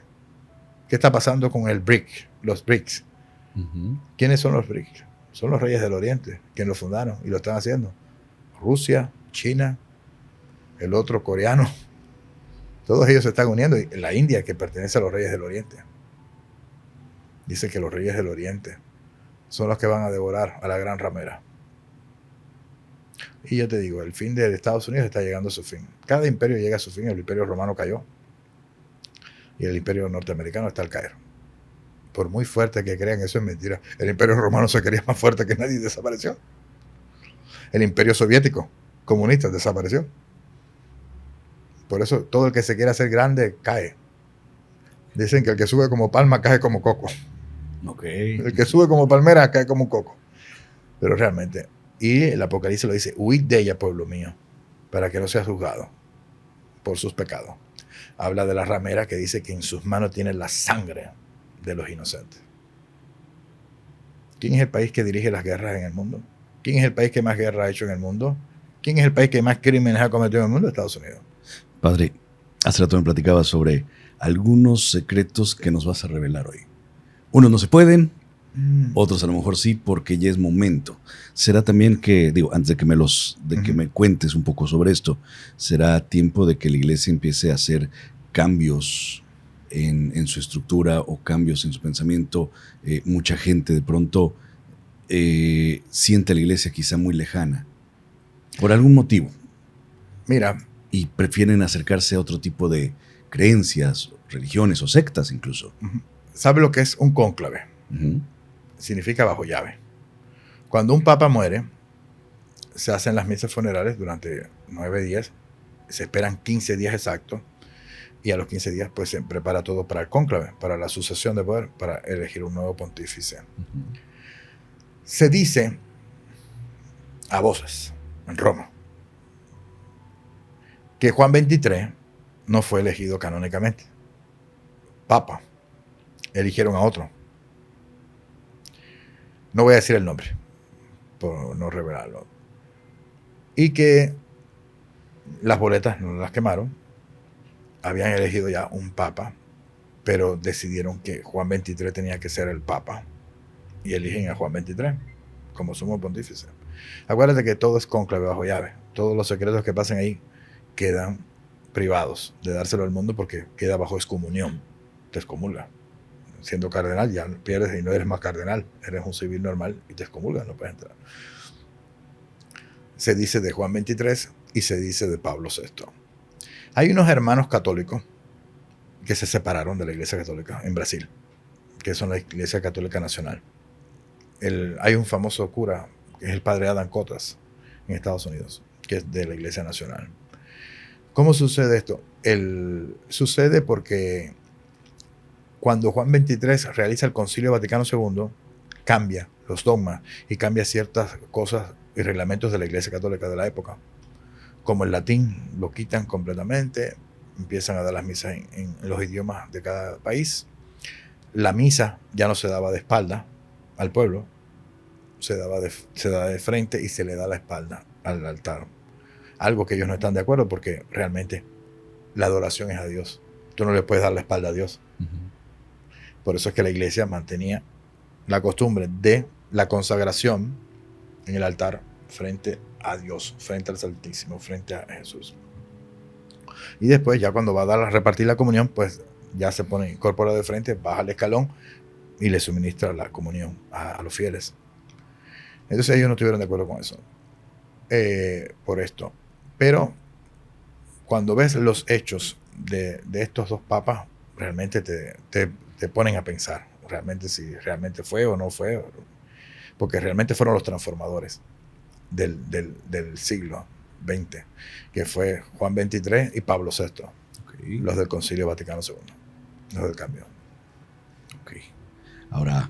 ¿Qué está pasando con el BRIC? Los BRICS. ¿Quiénes son los BRICS? Son los reyes del oriente, quienes lo fundaron y lo están haciendo. Rusia, China, el otro coreano. Todos ellos se están uniendo. Y la India, que pertenece a los reyes del oriente. Dice que los reyes del oriente son los que van a devorar a la gran ramera. Y yo te digo, el fin de Estados Unidos está llegando a su fin. Cada imperio llega a su fin. El imperio romano cayó. Y el imperio norteamericano está al caer. Por muy fuerte que crean, eso es mentira. El imperio romano se creía más fuerte que nadie y desapareció. El imperio soviético, comunista, desapareció. Por eso todo el que se quiera hacer grande cae. Dicen que el que sube como palma cae como coco. Okay. El que sube como palmera cae como un coco. Pero realmente, y el Apocalipsis lo dice, huid de ella, pueblo mío, para que no seas juzgado por sus pecados. Habla de la ramera que dice que en sus manos tiene la sangre de los inocentes. ¿Quién es el país que dirige las guerras en el mundo? ¿Quién es el país que más guerra ha hecho en el mundo? ¿Quién es el país que más crímenes ha cometido en el mundo? Estados Unidos. Padre, hace rato me platicaba sobre algunos secretos que nos vas a revelar hoy. Unos no se pueden, otros a lo mejor sí, porque ya es momento. Será también que, digo, antes de que que me cuentes un poco sobre esto, será tiempo de que la iglesia empiece a hacer cambios en su estructura o cambios en su pensamiento. Mucha gente de pronto siente a la iglesia quizá muy lejana, por algún motivo. Mira. Y prefieren acercarse a otro tipo de creencias, religiones o sectas incluso. ¿Sabe lo que es un cónclave? Significa bajo llave. Cuando un papa muere, se hacen las misas funerales durante 9 días, se esperan 15 días exactos, y a los 15 días pues se prepara todo para el cónclave, para la sucesión de poder, para elegir un nuevo pontífice. Se dice a voces en Roma que Juan XXIII no fue elegido canónicamente papa, eligieron a otro. No voy a decir el nombre por no revelarlo. Y que las boletas no las quemaron, habían elegido ya un papa, pero decidieron que Juan XXIII tenía que ser el papa y eligen a Juan XXIII como sumo pontífice. Acuérdate que todo es cónclave bajo llave. Todos los secretos que pasen ahí quedan privados de dárselo al mundo porque queda bajo excomunión. Te excomulga. siendo cardenal ya pierdes y no eres más cardenal, eres un civil normal y te excomulgan, no puedes entrar. Se dice de Juan 23 y se dice de Pablo VI. Hay unos hermanos católicos que se separaron de la Iglesia Católica en Brasil, que son la Iglesia Católica Nacional. Hay un famoso cura, que es el padre Adam Cotas, en Estados Unidos, que es de la Iglesia Nacional. ¿Cómo sucede esto? Sucede porque cuando Juan XXIII realiza el Concilio Vaticano II, cambia los dogmas y cambia ciertas cosas y reglamentos de la Iglesia Católica de la época. Como el latín lo quitan completamente, empiezan a dar las misas en los idiomas de cada país. La misa ya no se daba de espalda al pueblo, se da de frente y se le da la espalda al altar. Algo que ellos no están de acuerdo porque realmente la adoración es a Dios. Tú no le puedes dar la espalda a Dios. Por eso es que la iglesia mantenía la costumbre de la consagración en el altar frente a Dios, frente al Santísimo, frente a Jesús. Y después, ya cuando va a repartir la comunión, pues ya se pone, incorpora de frente, baja el escalón y le suministra la comunión a los fieles. Entonces ellos no estuvieron de acuerdo con eso, por esto. Pero cuando ves los hechos de estos dos papas, realmente te ponen a pensar realmente si realmente fue o no fue, porque realmente fueron los transformadores del siglo XX, que fue Juan XXIII y Pablo VI, okay. Los del Concilio Vaticano II, los del cambio. Okay. Ahora,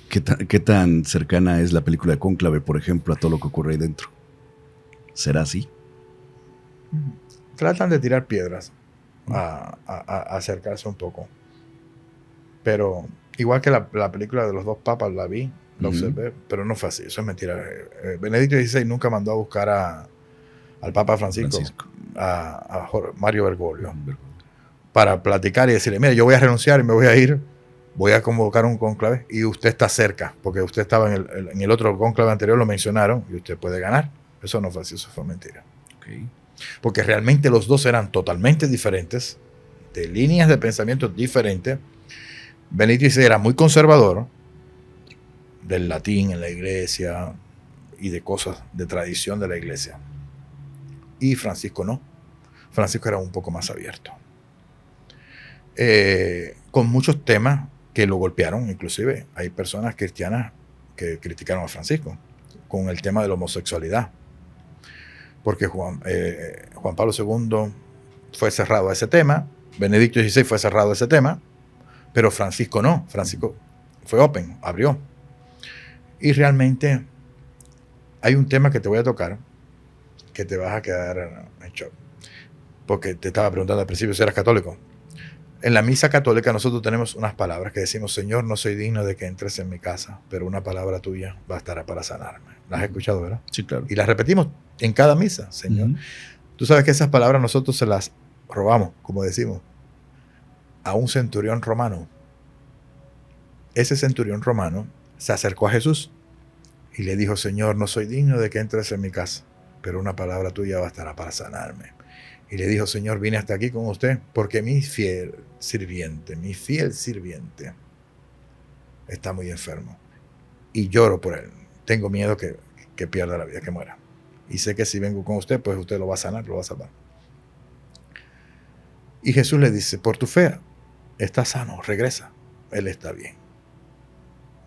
¿qué tan cercana es la película de Cónclave, por ejemplo, a todo lo que ocurre ahí dentro? ¿Será así? Tratan de tirar piedras a acercarse un poco. Pero igual que la película de los dos papas, la vi, la observé, pero no fue así, eso es mentira. Benedicto XVI nunca mandó a buscar al Papa Francisco. A Mario Bergoglio, para platicar y decirle, mire, yo voy a renunciar y me voy a ir, voy a convocar un cónclave y usted está cerca, porque usted estaba en el otro cónclave anterior, lo mencionaron, y usted puede ganar. Eso no fue así, eso fue mentira. Okay. Porque realmente los dos eran totalmente diferentes, de líneas de pensamiento diferentes. Benedicto XVI era muy conservador del latín en la iglesia y de cosas de tradición de la iglesia. Y Francisco no. Francisco era un poco más abierto. Con muchos temas que lo golpearon, inclusive hay personas cristianas que criticaron a Francisco con el tema de la homosexualidad. Porque Juan Pablo II fue cerrado a ese tema, Benedicto XVI fue cerrado a ese tema, pero Francisco no. Francisco fue open, abrió. Y realmente hay un tema que te voy a tocar que te vas a quedar en shock. Porque te estaba preguntando al principio si eras católico. En la misa católica nosotros tenemos unas palabras que decimos: Señor, no soy digno de que entres en mi casa, pero una palabra tuya bastará para sanarme. ¿Las has escuchado, verdad? Sí, claro. Y las repetimos en cada misa, Señor. Tú sabes que esas palabras nosotros se las robamos, como decimos, a un centurión romano. Ese centurión romano se acercó a Jesús y le dijo: Señor, no soy digno de que entres en mi casa, pero una palabra tuya bastará para sanarme. Y le dijo: Señor, vine hasta aquí con usted porque mi fiel sirviente está muy enfermo y lloro por él. Tengo miedo que pierda la vida, que muera. Y sé que si vengo con usted, pues usted lo va a sanar, lo va a salvar. Y Jesús le dice: por tu fe está sano, regresa. Él está bien.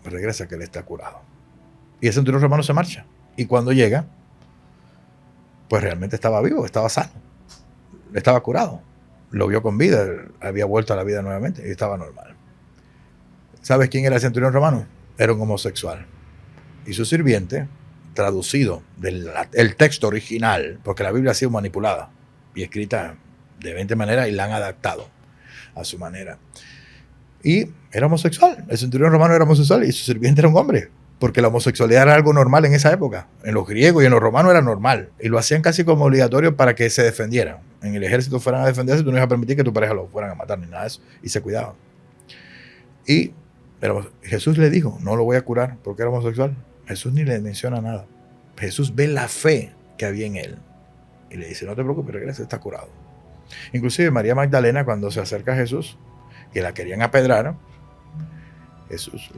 Regresa, que él está curado. Y el centurión romano se marcha. Y cuando llega, pues realmente estaba vivo, estaba sano. Estaba curado. Lo vio con vida, había vuelto a la vida nuevamente y estaba normal. ¿Sabes quién era el centurión romano? Era un homosexual. Y su sirviente, traducido del texto original, porque la Biblia ha sido manipulada y escrita de 20 maneras y la han adaptado a su manera. Y era homosexual. El centurión romano era homosexual y su sirviente era un hombre, porque la homosexualidad era algo normal en esa época. En los griegos y en los romanos era normal. Y lo hacían casi como obligatorio para que se defendieran. En el ejército fueran a defenderse, tú no ibas a permitir que tu pareja lo fueran a matar ni nada de eso. Y se cuidaban. Pero Jesús le dijo: no lo voy a curar porque era homosexual. Jesús ni le menciona nada. Jesús ve la fe que había en él. Y le dice: no te preocupes, regresa, está curado. Inclusive María Magdalena, cuando se acerca a Jesús, que la querían apedrar, Jesús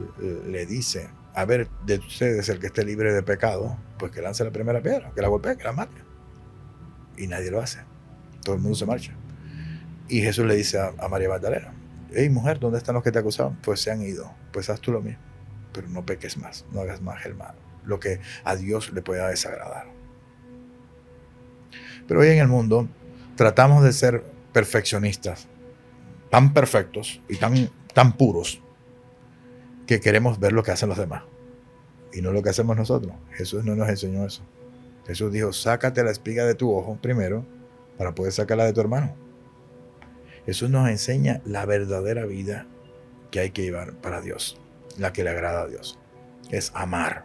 le dice, a ver, de ustedes el que esté libre de pecado, pues que lance la primera piedra, que la golpee, que la mate. Y nadie lo hace. Todo el mundo se marcha. Y Jesús le dice a María Magdalena, hey mujer, ¿dónde están los que te acusaban? Pues se han ido. Pues haz tú lo mismo. Pero no peques más, no hagas más el mal, lo que a Dios le pueda desagradar. Pero hoy en el mundo tratamos de ser perfeccionistas, tan perfectos y tan puros, que queremos ver lo que hacen los demás y no lo que hacemos nosotros. Jesús no nos enseñó eso. Jesús dijo, sácate la espiga de tu ojo primero para poder sacarla de tu hermano. Jesús nos enseña la verdadera vida que hay que llevar para Dios, la que le agrada a Dios. Es amar,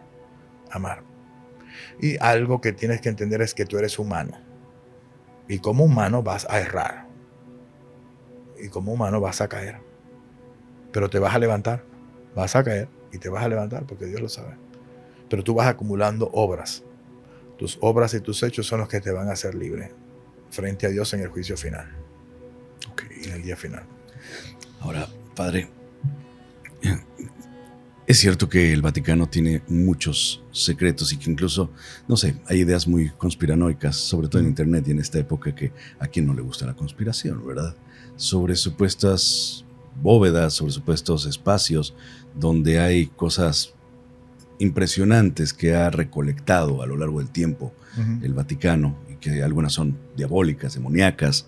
amar. Y algo que tienes que entender es que tú eres humano. Y como humano vas a errar. Y como humano vas a caer. Pero te vas a levantar. Vas a caer y te vas a levantar porque Dios lo sabe. Pero tú vas acumulando obras. Tus obras y tus hechos son los que te van a hacer libre frente a Dios en el juicio final. En el día final. Ahora, padre, es cierto que el Vaticano tiene muchos secretos y que incluso, no sé, hay ideas muy conspiranoicas, sobre todo en internet y en esta época, que a quien no le gusta la conspiración, ¿verdad? Sobre supuestas bóvedas, sobre supuestos espacios donde hay cosas impresionantes que ha recolectado a lo largo del tiempo el Vaticano, y que algunas son diabólicas, demoníacas,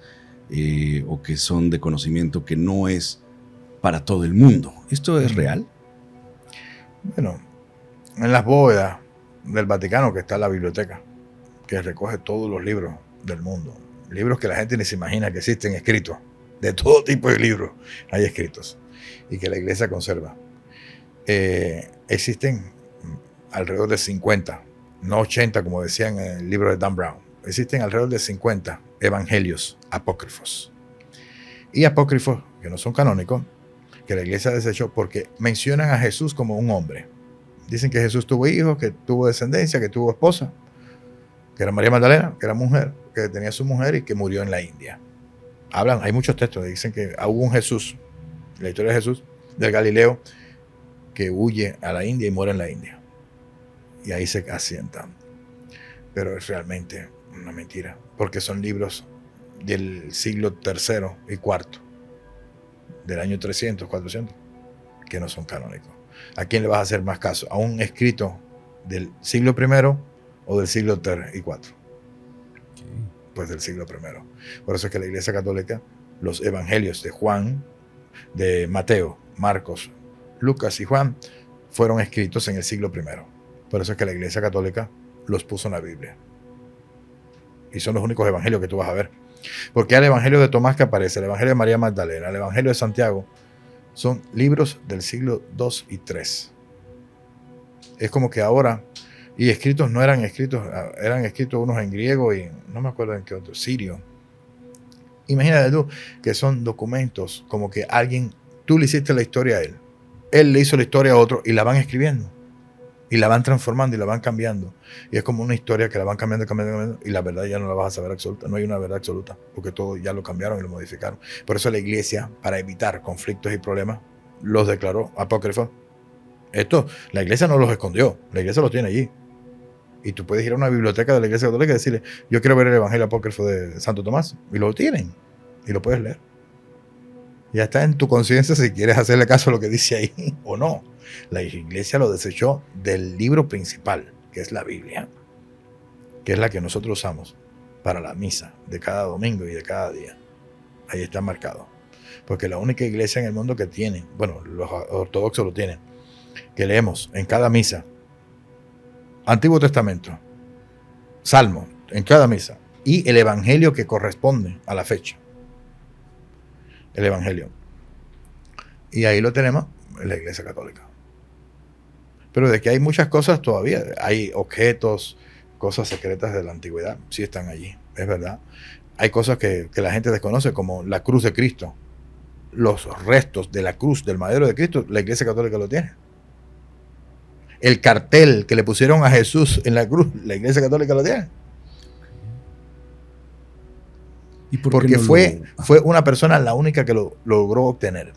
o que son de conocimiento que no es para todo el mundo. ¿Esto es real? Bueno, en las bóvedas del Vaticano que está la biblioteca, que recoge todos los libros del mundo, libros que la gente ni se imagina que existen escritos, de todo tipo de libros hay escritos, y que la iglesia conserva. Existen alrededor de 50, no 80 como decían en el libro de Dan Brown, existen alrededor de 50 evangelios apócrifos. Y apócrifos que no son canónicos, que la iglesia desechó porque mencionan a Jesús como un hombre. Dicen que Jesús tuvo hijos, que tuvo descendencia, que tuvo esposa, que era María Magdalena, que era mujer, que tenía su mujer y que murió en la India. Hay muchos textos que dicen que hubo un Jesús, la historia de Jesús, del Galileo, que huye a la India y muere en la India. Y ahí se asientan. Pero es realmente una mentira, porque son libros del siglo III y IV, del año 300, 400, que no son canónicos. ¿A quién le vas a hacer más caso? ¿A un escrito del siglo I o del siglo III y IV? Pues del siglo I. Por eso es que la Iglesia Católica, los evangelios de Juan, de Mateo, Marcos, Lucas y Juan, fueron escritos en el siglo I. Por eso es que la Iglesia Católica los puso en la Biblia. Y son los únicos evangelios que tú vas a ver. Porque el evangelio de Tomás que aparece, el evangelio de María Magdalena, el evangelio de Santiago, son libros del siglo II y III. Es como que ahora, y escritos no eran escritos, eran escritos unos en griego y no me acuerdo en qué otro, sirio. Imagínate tú que son documentos como que tú le hiciste la historia a él le hizo la historia a otro y la van escribiendo. Y la van transformando y la van cambiando. Y es como una historia que la van cambiando, y la verdad ya no la vas a saber absoluta. No hay una verdad absoluta, porque todo ya lo cambiaron y lo modificaron. Por eso la iglesia, para evitar conflictos y problemas, los declaró apócrifos. Esto, la iglesia no los escondió, la iglesia los tiene allí. Y tú puedes ir a una biblioteca de la Iglesia Católica y decirle, yo quiero ver el evangelio apócrifo de Santo Tomás. Y lo tienen, y lo puedes leer. Ya está en tu conciencia si quieres hacerle caso a lo que dice ahí o no. La iglesia lo desechó del libro principal, que es la Biblia, que es la que nosotros usamos para la misa de cada domingo y de cada día. Ahí está marcado. Porque la única iglesia en el mundo que tiene, bueno, los ortodoxos lo tienen, que leemos en cada misa, Antiguo Testamento, Salmo, en cada misa, y el evangelio que corresponde a la fecha. El evangelio. Y ahí lo tenemos en la Iglesia Católica. Pero de que hay muchas cosas todavía, hay objetos, cosas secretas de la antigüedad, sí están allí, es verdad. Hay cosas que la gente desconoce, como la cruz de Cristo. Los restos de la cruz, del madero de Cristo, la Iglesia Católica lo tiene. El cartel que le pusieron a Jesús en la cruz, la Iglesia Católica lo tiene. ¿Y por porque qué no fue una persona la única que lo logró obtener.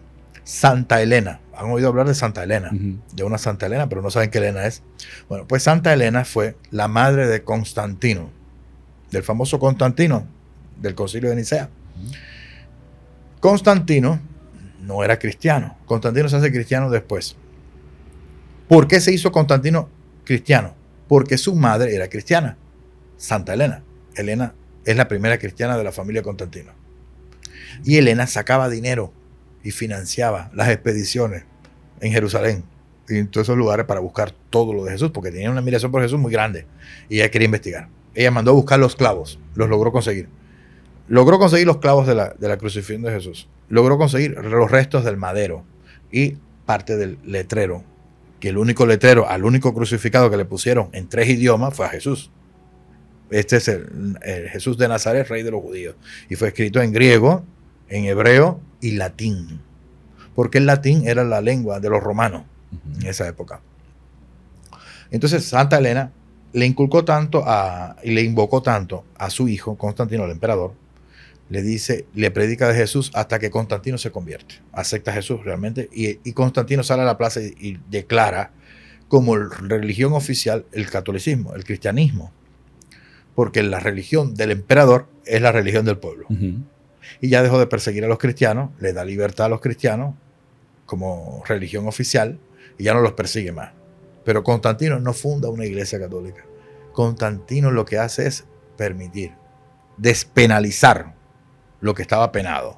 Santa Elena. Han oído hablar de Santa Elena, Ujú. de una Santa Elena, pero no saben qué Elena es. Bueno, pues Santa Elena fue la madre de Constantino, del famoso Constantino, del Concilio de Nicea. Constantino no era cristiano. Constantino se hace cristiano después. ¿Por qué se hizo Constantino cristiano? Porque su madre era cristiana, Santa Elena. Elena es la primera cristiana de la familia Constantino. Y Elena sacaba dinero y financiaba las expediciones en Jerusalén y en todos esos lugares para buscar todo lo de Jesús, porque tenía una admiración por Jesús muy grande y ella quería investigar. Ella mandó a buscar los clavos, los logró conseguir. Logró conseguir los clavos de la crucifixión de Jesús. Logró conseguir los restos del madero y parte del letrero, que el único letrero al único crucificado que le pusieron en 3 idiomas fue a Jesús. Este es el Jesús de Nazaret, rey de los judíos. Y fue escrito en griego, en hebreo y latín. Porque el latín era la lengua de los romanos en esa época. Entonces Santa Elena le inculcó tanto y le invocó tanto a su hijo, Constantino, el emperador, le dice, le predica de Jesús hasta que Constantino se convierte, acepta a Jesús realmente, y Constantino sale a la plaza y declara como religión oficial el catolicismo, el cristianismo, porque la religión del emperador es la religión del pueblo. Y ya dejó de perseguir a los cristianos, le da libertad a los cristianos como religión oficial y ya no los persigue más. Pero Constantino no funda una iglesia católica. Constantino lo que hace es permitir, despenalizar lo que estaba penado.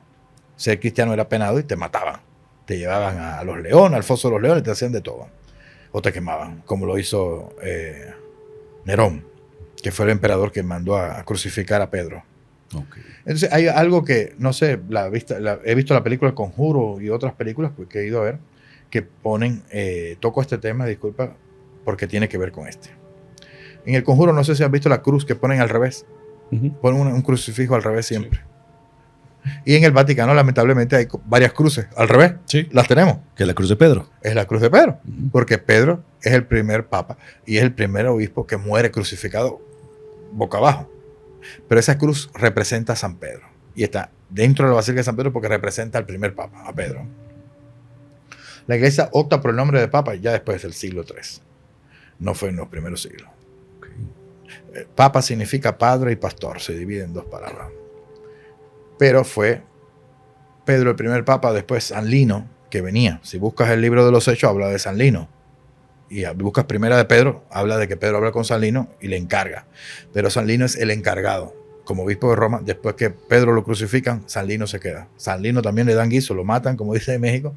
Ser cristiano era penado y te mataban. Te llevaban a los leones, al foso de los leones, te hacían de todo. O te quemaban, como lo hizo Nerón, que fue el emperador que mandó a crucificar a Pedro. Okay. Entonces hay algo que, no sé, he visto la película El Conjuro y otras películas que he ido a ver, que ponen, toco este tema, disculpa, porque tiene que ver con este. En El Conjuro, no sé si has visto la cruz que ponen al revés. Ponen un crucifijo al revés siempre. Sí. Y en el Vaticano, lamentablemente, hay varias cruces al revés. Sí. Las tenemos. Que es la cruz de Pedro. Es la cruz de Pedro. Porque Pedro es el primer papa y es el primer obispo que muere crucificado boca abajo. Pero esa cruz representa a San Pedro. Y está dentro de la Basílica de San Pedro porque representa al primer papa, a Pedro. La iglesia opta por el nombre de papa ya después del siglo III. No fue en los primeros siglos. Okay. Papa significa padre y pastor. Se divide en 2 palabras. Pero fue Pedro el primer papa, después San Lino, que venía. Si buscas el libro de los Hechos, habla de San Lino. Y buscas primera de Pedro, habla de que Pedro habla con San Lino y le encarga. Pero San Lino es el encargado. Como obispo de Roma, después que Pedro lo crucifican, San Lino se queda. San Lino también le dan guiso, lo matan, como dice en México,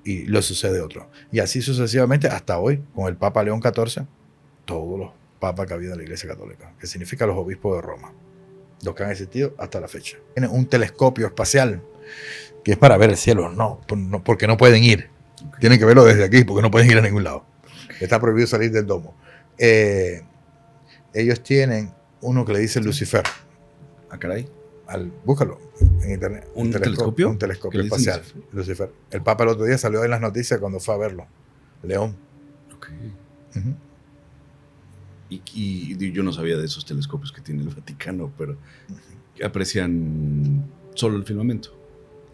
y lo sucede otro. Y así sucesivamente hasta hoy, con el Papa León XIV, todos los papas que ha habido en la Iglesia Católica, que significa los obispos de Roma, los que han existido hasta la fecha. Tienen un telescopio espacial que es para ver el cielo, no porque no pueden ir. Okay. Tienen que verlo desde aquí porque no pueden ir a ningún lado. Está prohibido salir del domo. Ellos tienen uno que le dice Lucifer. Ah, caray. Búscalo en internet. ¿Un telescopio? Un telescopio espacial. Lucifer. El Papa el otro día salió en las noticias cuando fue a verlo. León. Okay. Y yo no sabía de esos telescopios que tiene el Vaticano, pero aprecian solo el firmamento.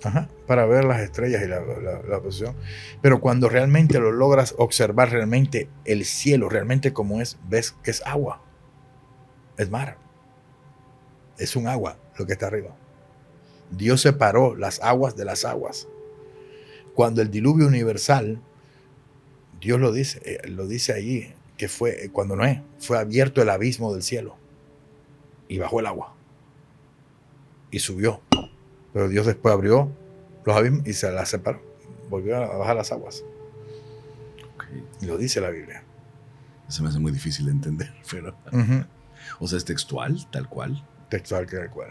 Ajá, para ver las estrellas y la posición. Pero cuando realmente lo logras observar realmente el cielo, realmente como es, ves que es agua. Es mar. Es un agua lo que está arriba. Dios separó las aguas de las aguas. Cuando el diluvio universal, Dios lo dice allí, que fue cuando Noé fue abierto el abismo del cielo y bajó el agua y subió. Pero Dios después abrió los abismos y se las separó. Volvió a bajar las aguas. Okay. Y lo dice la Biblia. Se me hace muy difícil de entender, pero... O sea, ¿es textual, tal cual? Textual, tal cual.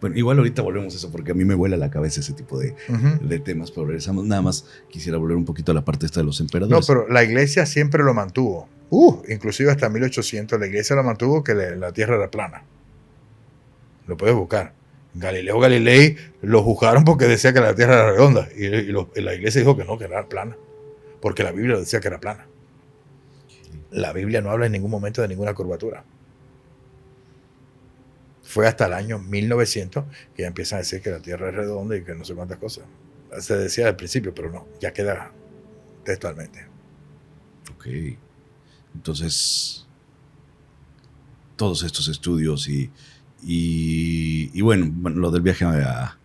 Bueno, igual ahorita volvemos a eso, porque a mí me vuela la cabeza ese tipo de temas, pero regresamos. Nada más quisiera volver un poquito a la parte esta de los emperadores. No, pero la iglesia siempre lo mantuvo. Inclusive hasta 1800 la iglesia lo mantuvo que la tierra era plana. Lo puedes buscar. Galileo Galilei lo juzgaron porque decía que la tierra era redonda y la iglesia dijo que no, que era plana, porque la Biblia decía que era plana. La Biblia no habla en ningún momento de ninguna curvatura. Fue hasta el año 1900 que ya empiezan a decir que la Tierra es redonda y que no sé cuántas cosas. Se decía al principio, pero no, ya queda textualmente. Ok. Entonces, todos estos estudios y bueno, lo del viaje a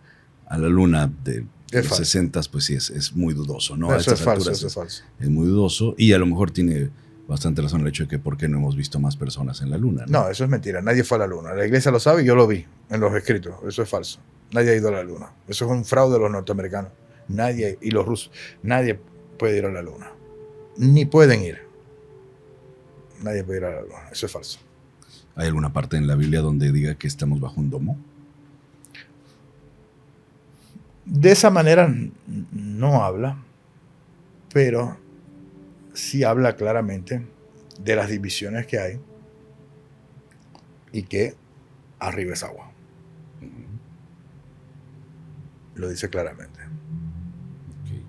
la luna de Es los falso. 60, pues sí, es muy dudoso, ¿no? A Eso es estas falso, alturas eso es falso. es muy dudoso y a lo mejor tiene bastante razón el hecho de que por qué no hemos visto más personas en la luna, ¿no? No, eso es mentira. Nadie fue a la luna. La iglesia lo sabe y yo lo vi en los escritos. Eso es falso. Nadie ha ido a la luna. Eso es un fraude de los norteamericanos. Nadie, y los rusos. Nadie puede ir a la luna. Ni pueden ir. Nadie puede ir a la luna. Eso es falso. ¿Hay alguna parte en la Biblia donde diga que estamos bajo un domo? De esa manera no habla, pero sí habla claramente de las divisiones que hay y que arriba es agua. Lo dice claramente. Okay.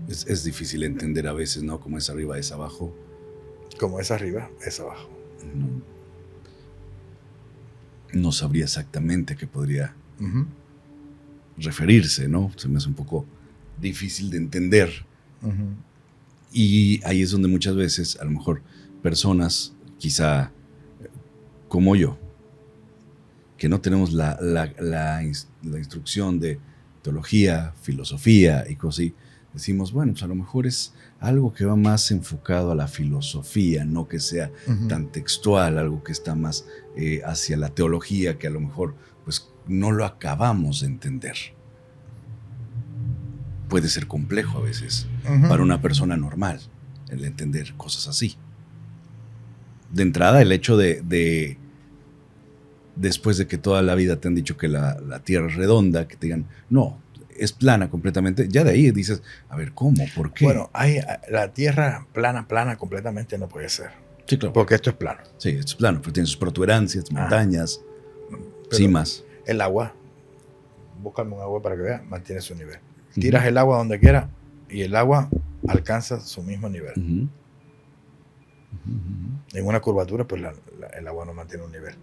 Es difícil entender a veces, ¿no? Como es arriba, es abajo. Como es arriba, es abajo. No sabría exactamente a qué podría referirse, ¿no? Se me hace un poco difícil de entender. Y ahí es donde muchas veces, a lo mejor, personas, quizá como yo, que no tenemos la instrucción de teología, filosofía y cosas así, decimos, bueno, pues a lo mejor es algo que va más enfocado a la filosofía, no que sea tan textual, algo que está más hacia la teología, que a lo mejor pues no lo acabamos de entender. Puede ser complejo a veces para una persona normal el entender cosas así. De entrada, el hecho de después de que toda la vida te han dicho que la Tierra es redonda, que te digan, no, es plana completamente, ya de ahí dices, a ver, ¿cómo? ¿Por qué? Bueno, la Tierra plana completamente no puede ser. Sí, claro. Porque esto es plano. Sí, esto es plano, pero tiene sus protuberancias, montañas, Pero cimas. el agua, búscame un agua para que veas, mantiene su nivel. Tiras el agua donde quiera y el agua alcanza su mismo nivel. En una curvatura, pues el agua no mantiene un nivel.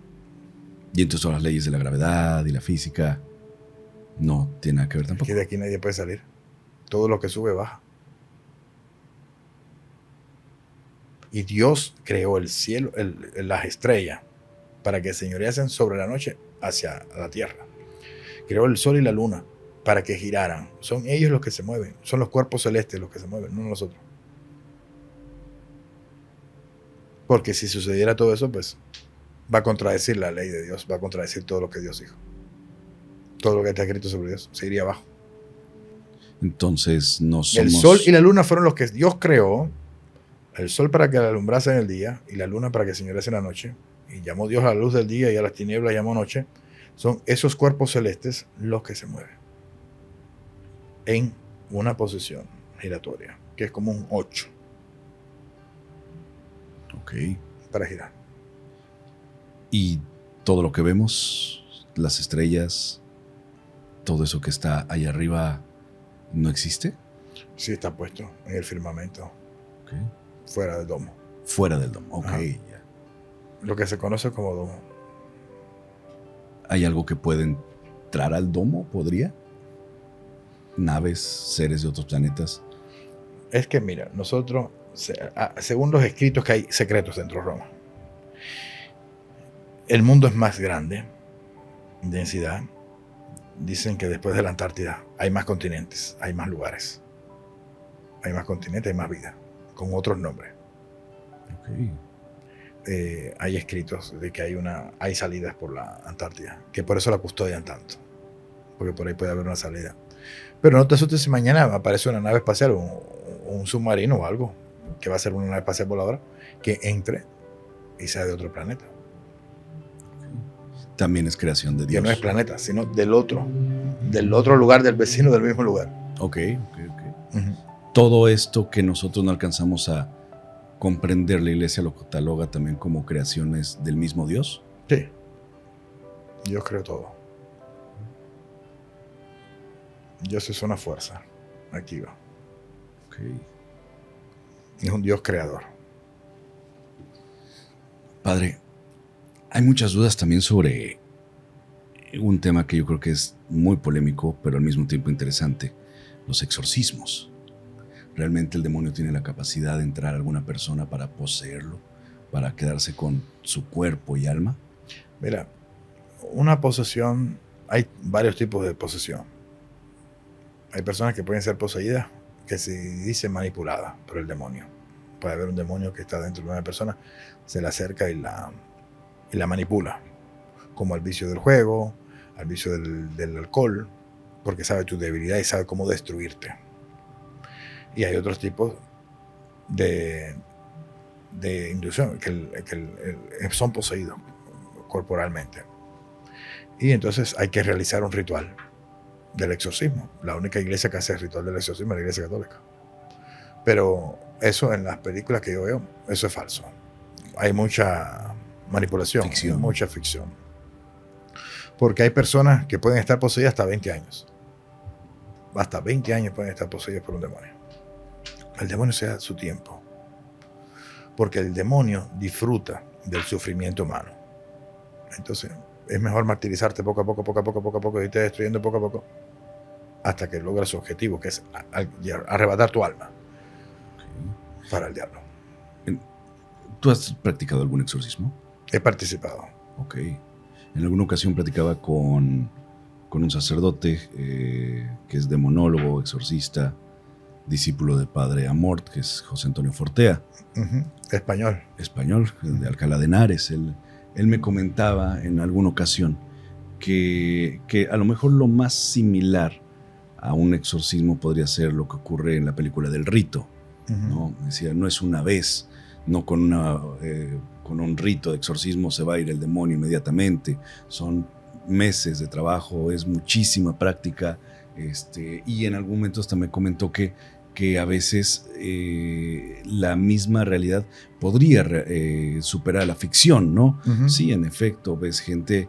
Y entonces todas las leyes de la gravedad y la física no tienen nada que ver tampoco. Que de aquí nadie puede salir. Todo lo que sube baja. Y Dios creó el cielo, las estrellas, para que señoreasen sobre la noche hacia la tierra. Creó el sol y la luna para que giraran. Son ellos los que se mueven. Son los cuerpos celestes los que se mueven, no nosotros. Porque si sucediera todo eso, pues va a contradecir la ley de Dios, va a contradecir todo lo que Dios dijo. Todo lo que está escrito sobre Dios se iría abajo. Entonces no somos... El sol y la luna fueron los que Dios creó. El sol para que alumbrase en el día y la luna para que señorease en la noche. Y llamó Dios a la luz del día y a las tinieblas llamó noche. Son esos cuerpos celestes los que se mueven en una posición giratoria, que es como un 8. Ok. Para girar. Y todo lo que vemos, las estrellas, todo eso que está allá arriba, ¿no existe? Sí, está puesto en el firmamento. Okay. Fuera del domo. Fuera del domo, ok. Ya. Lo que se conoce como domo. ¿Hay algo que puede entrar al domo? ¿Podría? ¿Naves, seres de otros planetas? Es que mira, nosotros, según los escritos que hay secretos dentro de Roma, el mundo es más grande en densidad. Dicen que después de la Antártida hay más continentes, hay más lugares. Hay más continentes, hay más vida, con otros nombres. Okay. Hay escritos de que hay salidas por la Antártida, que por eso la custodian tanto, porque por ahí puede haber una salida. Pero no te asustes si mañana aparece una nave espacial, un submarino o algo, que va a ser una nave espacial voladora, que entre y sea de otro planeta. También es creación de Dios. Que no es planeta, sino del otro lugar, del vecino del mismo lugar. Ok. Todo esto que nosotros no alcanzamos a comprender, la iglesia lo cataloga también como creaciones del mismo Dios. Sí. Dios creó todo. Dios es una fuerza activa. Okay. Es un Dios creador. Padre, hay muchas dudas también sobre Un tema que yo creo que es muy polémico, pero al mismo tiempo interesante, los exorcismos. ¿Realmente el demonio tiene la capacidad de entrar a alguna persona para poseerlo, para quedarse con su cuerpo y alma? Mira, una posesión, hay varios tipos de posesión. Hay personas que pueden ser poseídas, que se dicen manipuladas por el demonio. Puede haber un demonio que está dentro de una persona, se le acerca y la manipula, como al vicio del juego, al vicio del alcohol, porque sabe tu debilidad y sabe cómo destruirte. Y hay otros tipos de inducción que son poseídos corporalmente. Y entonces hay que realizar un ritual del exorcismo. La única iglesia que hace el ritual del exorcismo es la Iglesia Católica. Pero eso en las películas que yo veo, eso es falso. Hay mucha manipulación, Ficción. mucha ficción. Porque hay personas que pueden estar poseídas hasta 20 años. Hasta 20 años pueden estar poseídas por un demonio. El demonio se da su tiempo. Porque el demonio disfruta del sufrimiento humano. Entonces, es mejor martirizarte poco a poco, y irte destruyendo poco a poco, hasta que logras su objetivo, que es arrebatar tu alma para el diablo. ¿Tú has practicado algún exorcismo? He participado. Ok. En alguna ocasión platicaba con un sacerdote que es demonólogo, exorcista, discípulo del padre Amort, que es José Antonio Fortea. Español, de Alcalá de Henares. Él me comentaba en alguna ocasión que a lo mejor lo más similar a un exorcismo podría ser lo que ocurre en la película del Rito, ¿no? Decía, no es una vez, no con un rito de exorcismo se va a ir el demonio inmediatamente, son meses de trabajo, es muchísima práctica, y en algún momento hasta me comentó que a veces la misma realidad podría superar la ficción, ¿no? Sí, en efecto, ves gente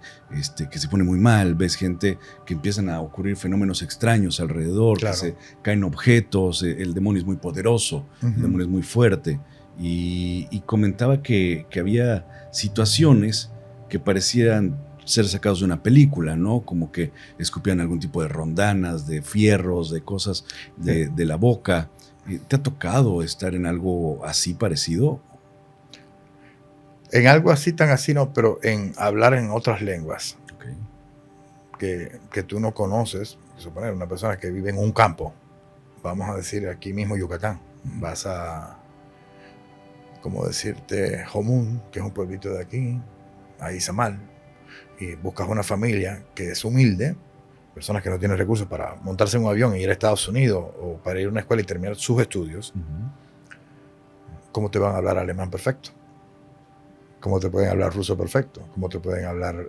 que se pone muy mal, ves gente que empiezan a ocurrir fenómenos extraños alrededor, claro, que se caen objetos, el demonio es muy poderoso, el demonio es muy fuerte, y comentaba que había situaciones que parecían ser sacados de una película, ¿no? Como que escupían algún tipo de rondanas, de fierros, de cosas de la boca. ¿Te ha tocado estar en algo así parecido? En algo así, tan así no, pero en hablar en otras lenguas. Okay. Que tú no conoces. Suponer una persona que vive en un campo, vamos a decir aquí mismo Yucatán, vas a, como decirte, Jomún, que es un pueblito de aquí, a Izamal, y buscas una familia que es humilde, personas que no tienen recursos para montarse en un avión y ir a Estados Unidos o para ir a una escuela y terminar sus estudios, ¿cómo te van a hablar alemán perfecto? ¿Cómo te pueden hablar ruso perfecto? ¿Cómo te pueden hablar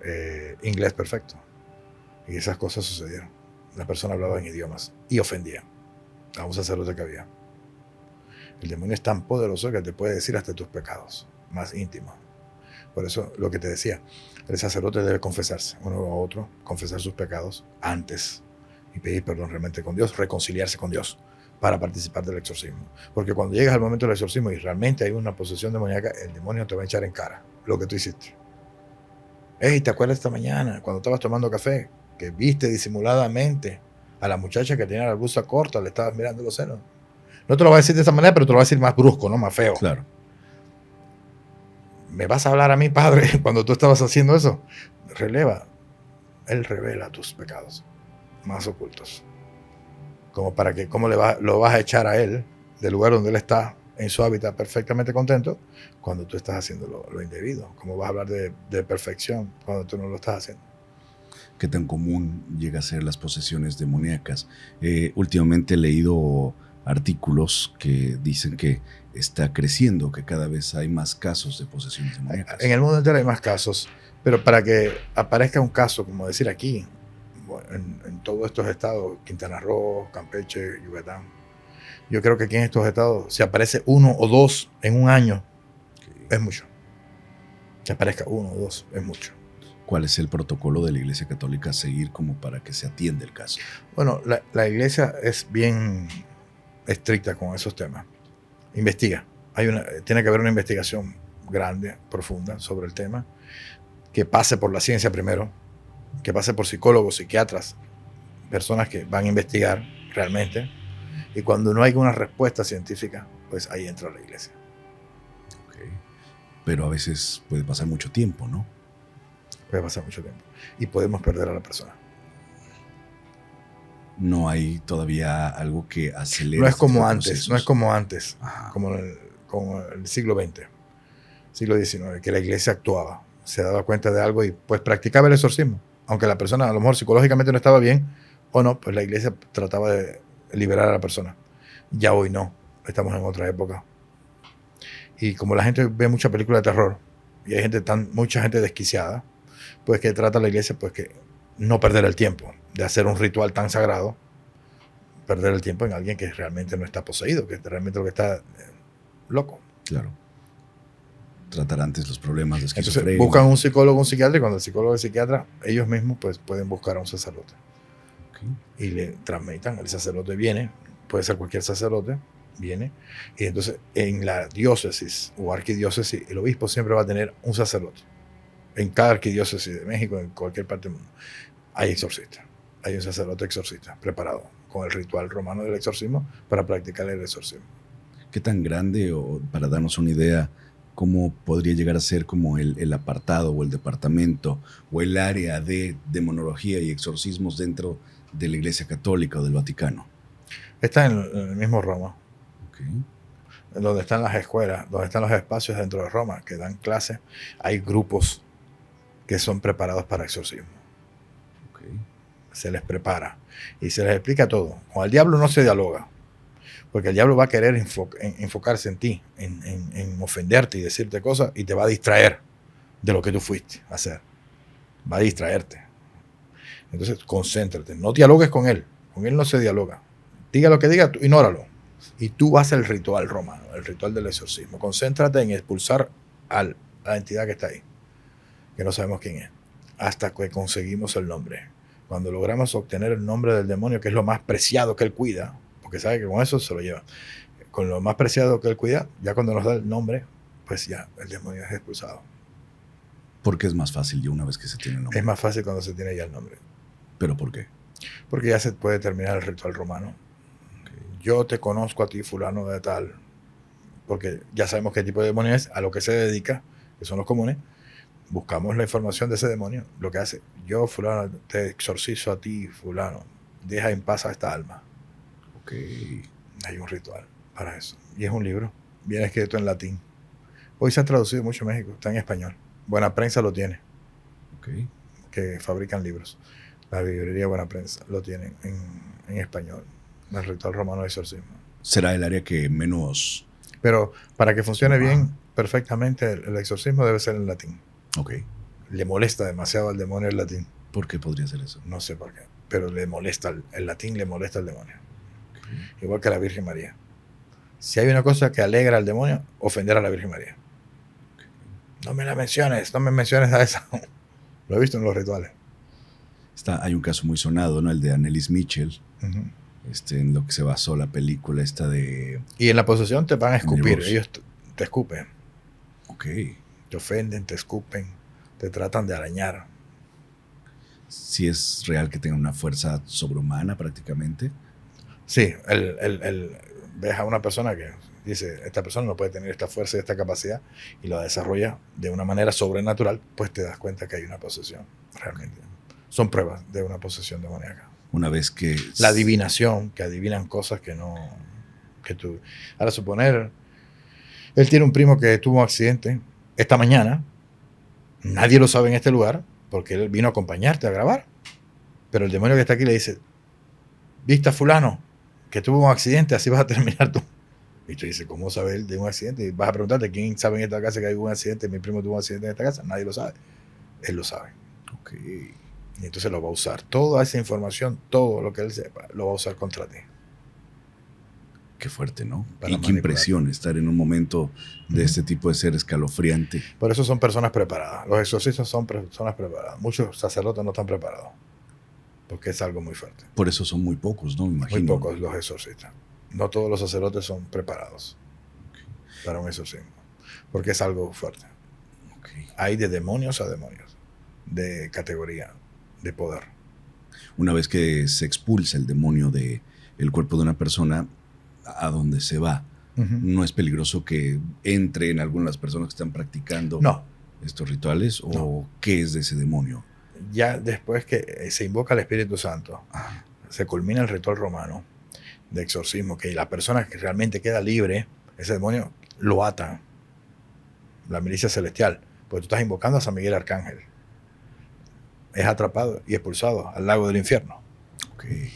inglés perfecto? Y esas cosas sucedieron. La persona hablaba en idiomas y ofendía a un sacerdote que había. El demonio es tan poderoso que te puede decir hasta tus pecados más íntimos. Por eso, lo que te decía, el sacerdote debe confesarse, uno a otro, confesar sus pecados antes y pedir perdón realmente con Dios, reconciliarse con Dios para participar del exorcismo. Porque cuando llegas al momento del exorcismo y realmente hay una posesión demoníaca, el demonio te va a echar en cara lo que tú hiciste. Hey, ¿te acuerdas esta mañana cuando estabas tomando café que viste disimuladamente a la muchacha que tenía la blusa corta, le estabas mirando los senos? No te lo va a decir de esa manera, pero te lo va a decir más brusco, ¿no? Más feo. Claro. ¿Me vas a hablar a mí, padre, cuando tú estabas haciendo eso? Releva. Él revela tus pecados más ocultos. Como para que, ¿cómo lo vas a echar a él del lugar donde él está en su hábitat perfectamente contento cuando tú estás haciendo lo indebido? ¿Cómo vas a hablar de perfección cuando tú no lo estás haciendo? ¿Qué tan común llega a ser las posesiones demoníacas? Últimamente he leído artículos que dicen que está creciendo, que cada vez hay más casos de posesiones demoníacas. En el mundo entero hay más casos, pero para que aparezca un caso, como decir aquí, en todos estos estados, Quintana Roo, Campeche, Yucatán, yo creo que aquí en estos estados, si aparece 1 o 2 en un año, es mucho. Que aparezca 1 o 2 es mucho. ¿Cuál es el protocolo de la Iglesia Católica a seguir como para que se atienda el caso? Bueno, la Iglesia es bien estricta con esos temas. Investiga. Tiene que haber una investigación grande, profunda sobre el tema, que pase por la ciencia primero, que pase por psicólogos, psiquiatras, personas que van a investigar realmente. Y cuando no hay una respuesta científica, pues ahí entra la iglesia. Okay. Pero a veces puede pasar mucho tiempo, ¿no? Puede pasar mucho tiempo. Y podemos perder a la persona. No hay todavía algo que acelere. No es como antes, no es como antes, Ajá. como el siglo XX, siglo XIX, que la iglesia actuaba, se daba cuenta de algo y pues practicaba el exorcismo. Aunque la persona a lo mejor psicológicamente no estaba bien o no, pues la iglesia trataba de liberar a la persona. Ya hoy no, estamos en otra época. Y como la gente ve mucha película de terror y hay mucha gente desquiciada, pues que trata la iglesia pues que no perder el tiempo de hacer un ritual tan sagrado, perder el tiempo en alguien que realmente no está poseído, que realmente lo que está loco. Claro. Tratar antes los problemas de esquizofrenia. Entonces buscan un psicólogo, un psiquiatra, y cuando el psicólogo y el psiquiatra, ellos mismos pues pueden buscar a un sacerdote. Okay. Y le transmitan, el sacerdote viene, puede ser cualquier sacerdote, viene, y entonces en la diócesis o arquidiócesis, el obispo siempre va a tener un sacerdote. En cada arquidiócesis de México, en cualquier parte del mundo, hay exorcistas. Hay un sacerdote exorcista preparado con el ritual romano del exorcismo para practicar el exorcismo. ¿Qué tan grande, o para darnos una idea, cómo podría llegar a ser como el apartado o el departamento o el área de demonología y exorcismos dentro de la Iglesia Católica o del Vaticano? Está en el mismo Roma. Okay. Donde están las escuelas, donde están los espacios dentro de Roma que dan clases, hay grupos que son preparados para exorcismo. Okay. Se les prepara y se les explica todo. Con el diablo no se dialoga, porque el diablo va a querer enfocarse en ti, en ofenderte y decirte cosas, y te va a distraer de lo que tú fuiste a hacer. Va a distraerte. Entonces, concéntrate. No dialogues con él no se dialoga. Diga lo que diga, tú ignóralo. Y tú haces el ritual romano, el ritual del exorcismo. Concéntrate en expulsar a la entidad que está ahí, que no sabemos quién es, hasta que conseguimos el nombre. Cuando logramos obtener el nombre del demonio, que es lo más preciado que él cuida, porque sabe que con eso se lo lleva, con lo más preciado que él cuida, ya cuando nos da el nombre, pues ya el demonio es expulsado. ¿Por qué es más fácil ya una vez que se tiene el nombre? Es más fácil cuando se tiene ya el nombre. ¿Pero por qué? Porque ya se puede terminar el ritual romano. Yo te conozco a ti, fulano de tal, porque ya sabemos qué tipo de demonio es, a lo que se dedica, que son los comunes. Buscamos la información de ese demonio, lo que hace, yo fulano te exorcizo a ti, fulano, deja en paz a esta alma. Okay. Hay un ritual para eso, y es un libro, viene escrito en latín. Hoy se ha traducido mucho en México, está en español. Buena Prensa lo tiene, Okay. que fabrican libros. La librería Buena Prensa lo tiene en español, el ritual romano de exorcismo. ¿Será el área que menos...? Pero para que funcione bien, perfectamente, el exorcismo debe ser en latín. Okay. Le molesta demasiado al demonio el latín. ¿Por qué podría ser eso? No sé por qué, pero le molesta, el latín le molesta al demonio. Okay. Igual que a la Virgen María. Si hay una cosa que alegra al demonio, ofender a la Virgen María. Okay. No me menciones a esa. Lo he visto en los rituales. Hay un caso muy sonado, ¿no? El de Annelies Mitchell. Uh-huh. En lo que se basó la película esta de... Y en la posesión te van a escupir, ellos te escupen. Ok. Te ofenden, te escupen, te tratan de arañar. ¿Sí es real que tenga una fuerza sobrehumana prácticamente? Sí, ves a una persona que dice, esta persona no puede tener esta fuerza y esta capacidad, y lo desarrolla de una manera sobrenatural, pues te das cuenta que hay una posesión, realmente. Son pruebas de una posesión demoníaca. Una vez que... La adivinación, que adivinan cosas que no... que tú... Ahora suponer, él tiene un primo que tuvo un accidente esta mañana, nadie lo sabe en este lugar, porque él vino a acompañarte a grabar, pero el demonio que está aquí le dice, ¿viste a fulano que tuvo un accidente? Así vas a terminar tú. Y tú dices, ¿cómo sabe él de un accidente? Y vas a preguntarte, ¿quién sabe en esta casa que hay un accidente? Mi primo tuvo un accidente en esta casa. Nadie lo sabe. Él lo sabe. Ok. Y entonces lo va a usar. Toda esa información, todo lo que él sepa, lo va a usar contra ti. Qué fuerte, ¿no? Y qué impresión estar en un momento de este tipo de ser escalofriante. Por eso son personas preparadas. Los exorcistas son personas preparadas. Muchos sacerdotes no están preparados. Porque es algo muy fuerte. Por eso son muy pocos, ¿no? Me imagino. Muy pocos los exorcistas. No todos los sacerdotes son preparados para un exorcismo. Porque es algo fuerte. Hay de demonios a demonios. De categoría. de poder. Una vez que se expulsa el demonio del cuerpo de una persona, ¿a dónde se va? ¿No es peligroso que entre en algunas de las personas que están practicando estos rituales? ¿O qué es de ese demonio? Ya después que se invoca al Espíritu Santo, se culmina el ritual romano de exorcismo, que la persona que realmente queda libre, ese demonio lo ata la milicia celestial, porque tú estás invocando a San Miguel Arcángel. Es atrapado y expulsado al lago del infierno. Okay.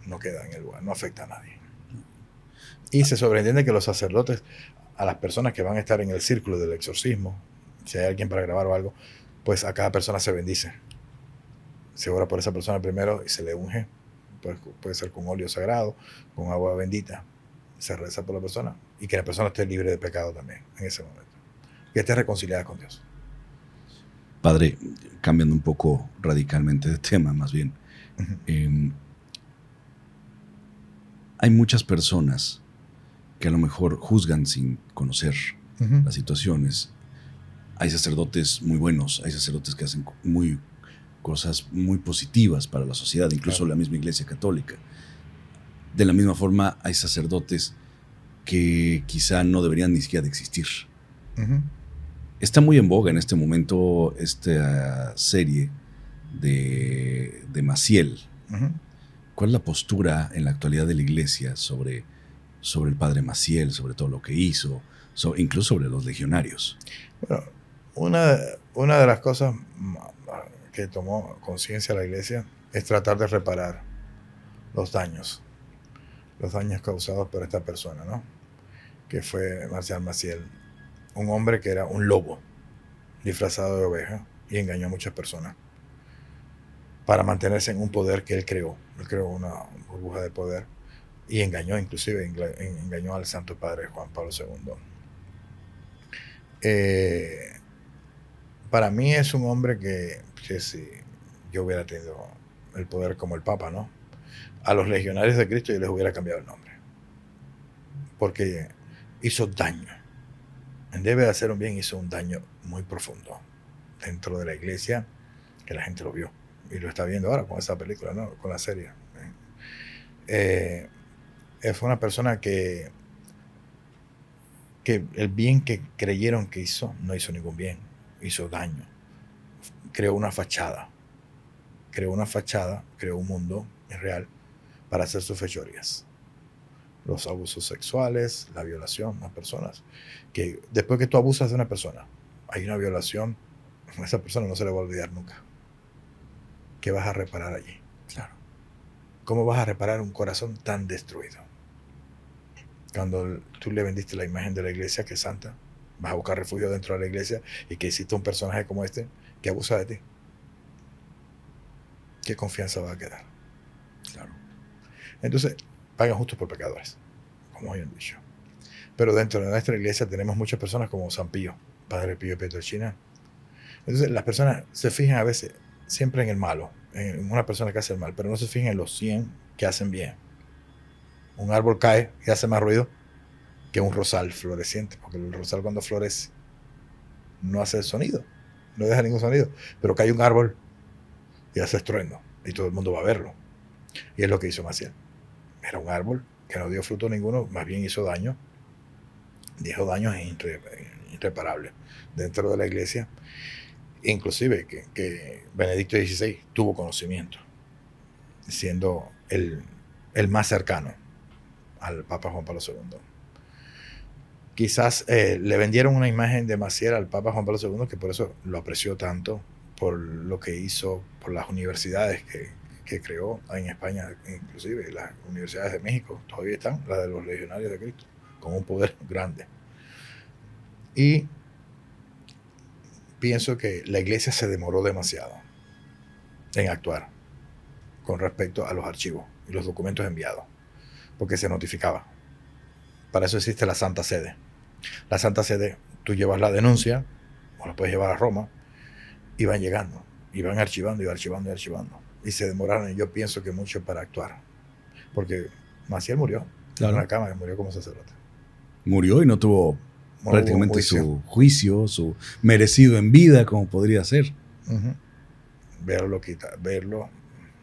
No queda en el lugar, no afecta a nadie. Y se sobreentiende que los sacerdotes, a las personas que van a estar en el círculo del exorcismo, si hay alguien para grabar o algo, pues a cada persona se bendice. Se ora por esa persona primero y se le unge. Puede ser con óleo sagrado, con agua bendita. Se reza por la persona y que la persona esté libre de pecado también en ese momento. Que esté reconciliada con Dios. Padre, cambiando un poco radicalmente de tema, más bien. Hay muchas personas que a lo mejor juzgan sin conocer las situaciones. Hay sacerdotes muy buenos, hay sacerdotes que hacen cosas muy positivas para la sociedad, incluso la misma Iglesia Católica. De la misma forma, hay sacerdotes que quizá no deberían ni siquiera de existir. Está muy en boga en este momento esta serie de Maciel. ¿Cuál es la postura en la actualidad de la Iglesia sobre el padre Maciel, sobre todo lo que hizo, incluso sobre los legionarios? Bueno, una de las cosas que tomó conciencia la Iglesia es tratar de reparar los daños causados por esta persona, ¿no? Que fue Marcial Maciel, un hombre que era un lobo disfrazado de oveja y engañó a muchas personas para mantenerse en un poder que él creó. Él creó una burbuja de poder y engañó al Santo Padre Juan Pablo II. Para mí es un hombre que si yo hubiera tenido el poder como el Papa, ¿no? A los legionarios de Cristo yo les hubiera cambiado el nombre. Porque hizo daño. En vez de hacer un bien, hizo un daño muy profundo dentro de la iglesia, que la gente lo vio. Y lo está viendo ahora con esa película, ¿no? Con la serie. Fue una persona que el bien que creyeron que hizo, no hizo ningún bien. Hizo daño. Creó una fachada. Creó un mundo irreal para hacer sus fechorías. Los abusos sexuales, la violación a personas. Que después que tú abusas de una persona, hay una violación, a esa persona no se le va a olvidar nunca. ¿Qué vas a reparar allí? Claro. ¿Cómo vas a reparar un corazón tan destruido? Cuando tú le vendiste la imagen de la iglesia que es santa, vas a buscar refugio dentro de la iglesia y que existe un personaje como este que abusa de ti. ¿Qué confianza va a quedar? Claro. Entonces, pagan justos por pecadores, como hoy han dicho. Pero dentro de nuestra iglesia tenemos muchas personas como San Pío, Padre Pío Pietrelcina. Entonces, las personas se fijan a veces siempre en el malo, en una persona que hace el mal, pero no se fijan en los 100 que hacen bien. Un árbol cae y hace más ruido que un rosal floreciente, porque el rosal cuando florece no hace sonido, no deja ningún sonido, pero cae un árbol y hace estruendo y todo el mundo va a verlo. Y es lo que hizo Maciel. Era un árbol que no dio fruto ninguno, más bien hizo daño. Dijo daños irreparables dentro de la iglesia. Inclusive que Benedicto XVI tuvo conocimiento, siendo el más cercano al Papa Juan Pablo II. Quizás le vendieron una imagen de Maciel al Papa Juan Pablo II, que por eso lo apreció tanto, por lo que hizo, por las universidades que creó en España, inclusive las universidades de México, todavía están, las de los legionarios de Cristo, con un poder grande. Y pienso que la iglesia se demoró demasiado en actuar con respecto a los archivos y los documentos enviados, porque se notificaba. Para eso existe la Santa Sede. La Santa Sede, tú llevas la denuncia, o la puedes llevar a Roma, y van llegando, y van archivando, y archivando, y archivando. Y se demoraron, y yo pienso que mucho para actuar. Porque Maciel murió, claro, en una cama, murió como sacerdote. Murió y no tuvo prácticamente su juicio, su merecido en vida, como podría ser. verlo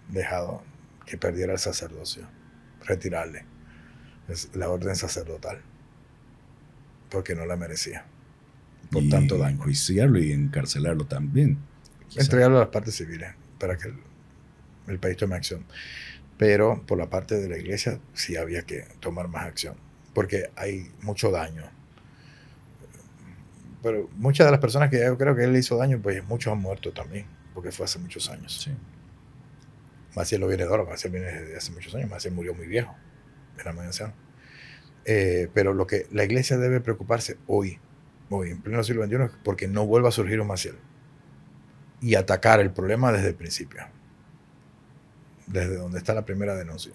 dejado, que perdiera el sacerdocio, retirarle la orden sacerdotal, porque no la merecía, por tanto daño. Enjuiciarlo y encarcelarlo también. Quizá. Entregarlo a las partes civiles para que el país tome acción. Pero por la parte de la iglesia sí había que tomar más acción, porque hay mucho daño. Pero muchas de las personas que yo creo que él le hizo daño, pues muchos han muerto también, porque fue hace muchos años. Sí. Maciel no viene de ahora, Maciel viene desde hace muchos años. Maciel murió muy viejo, era muy anciano. Pero lo que la iglesia debe preocuparse hoy, en pleno siglo XXI, es porque no vuelva a surgir un Maciel y atacar el problema desde el principio, desde donde está la primera denuncia.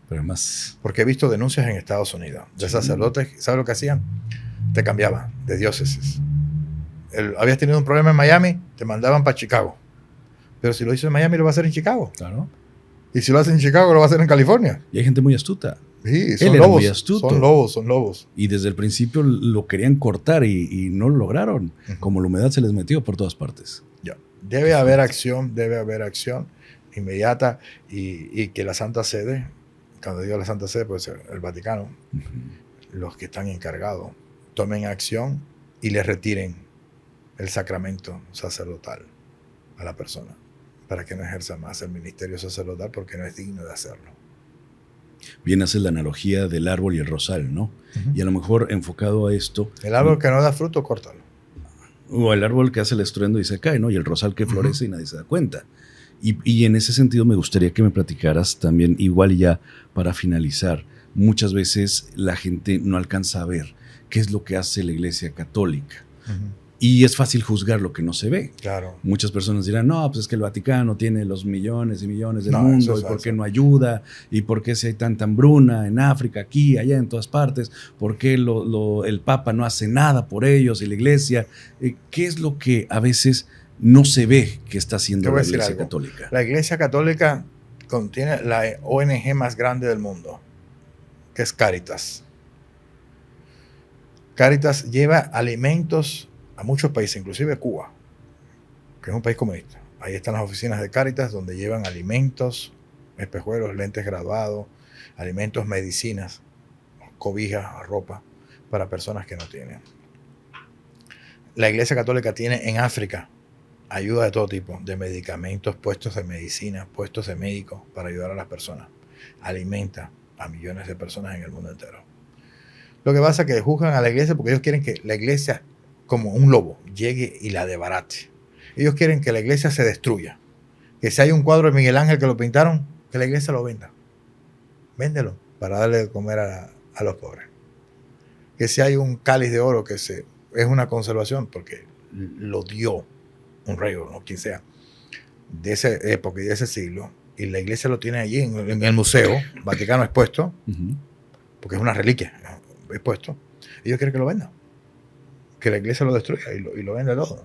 Pero además, porque he visto denuncias en Estados Unidos de sacerdotes, ¿sabes lo que hacían? Te cambiaban de diócesis. Habías tenido un problema en Miami, te mandaban para Chicago. Pero si lo hizo en Miami, lo va a hacer en Chicago. claro. Y si lo hace en Chicago, lo va a hacer en California. Y hay gente muy astuta. Sí, Él era muy astuto. Son lobos. Y desde el principio lo querían cortar y no lo lograron. Como la humedad se les metió por todas partes. Ya. Debe haber acción inmediata y que la Santa Sede, cuando digo la Santa Sede, puede ser el Vaticano, los que están encargados, tomen acción y le retiren el sacramento sacerdotal a la persona, para que no ejerza más el ministerio sacerdotal, porque no es digno de hacerlo. Bien hace la analogía del árbol y el rosal, ¿no? Y a lo mejor enfocado a esto... El árbol que no da fruto, córtalo. O el árbol que hace el estruendo y se cae, ¿no? Y el rosal que florece y nadie se da cuenta. Y en ese sentido me gustaría que me platicaras también, igual ya para finalizar, muchas veces la gente no alcanza a ver qué es lo que hace la Iglesia Católica. Y es fácil juzgar lo que no se ve. Claro. Muchas personas dirán, no, pues es que el Vaticano tiene los millones y millones del mundo, y por qué no ayuda, y por qué si hay tanta hambruna en África, aquí, allá, en todas partes, por qué el Papa no hace nada por ellos y la Iglesia. ¿Qué es lo que a veces no se ve que está haciendo la Iglesia Católica? La Iglesia Católica contiene la ONG más grande del mundo, que es Cáritas. Cáritas lleva alimentos a muchos países, inclusive Cuba, que es un país comunista. Ahí están las oficinas de Cáritas, donde llevan alimentos, espejuelos, lentes graduados, alimentos, medicinas, cobijas, ropa, para personas que no tienen. La Iglesia Católica tiene en África ayuda de todo tipo, de medicamentos, puestos de medicina, puestos de médicos para ayudar a las personas. Alimenta a millones de personas en el mundo entero. Lo que pasa es que juzgan a la Iglesia porque ellos quieren que la Iglesia, como un lobo, llegue y la debarate. Ellos quieren que la iglesia se destruya. Que si hay un cuadro de Miguel Ángel que lo pintaron, que la iglesia lo venda. Véndelo para darle de comer a los pobres. Que si hay un cáliz de oro es una conservación, porque lo dio un rey o no, quien sea, de esa época y de ese siglo, y la iglesia lo tiene allí en el museo Vaticano expuesto, porque es una reliquia expuesto. Ellos quieren que lo vendan. Que la iglesia lo destruya y lo venda todo.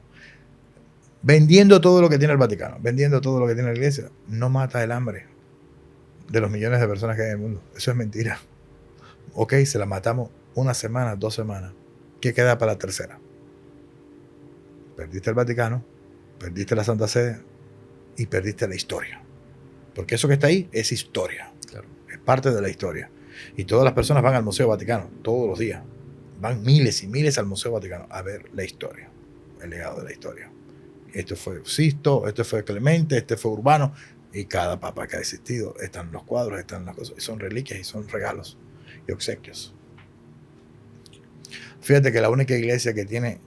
Vendiendo todo lo que tiene el Vaticano, vendiendo todo lo que tiene la iglesia, no mata el hambre de los millones de personas que hay en el mundo. Eso es mentira. Ok, se la matamos una semana, 2 semanas. ¿Qué queda para la tercera? Perdiste el Vaticano, perdiste la Santa Sede y perdiste la historia. Porque eso que está ahí es historia. Claro. Es parte de la historia. Y todas las personas van al Museo Vaticano todos los días. Van miles y miles al Museo Vaticano a ver la historia, el legado de la historia. Esto fue Sisto, este fue Clemente, este fue Urbano, y cada papa que ha existido, están los cuadros, están las cosas, y son reliquias y son regalos y obsequios. Fíjate que la única iglesia que tiene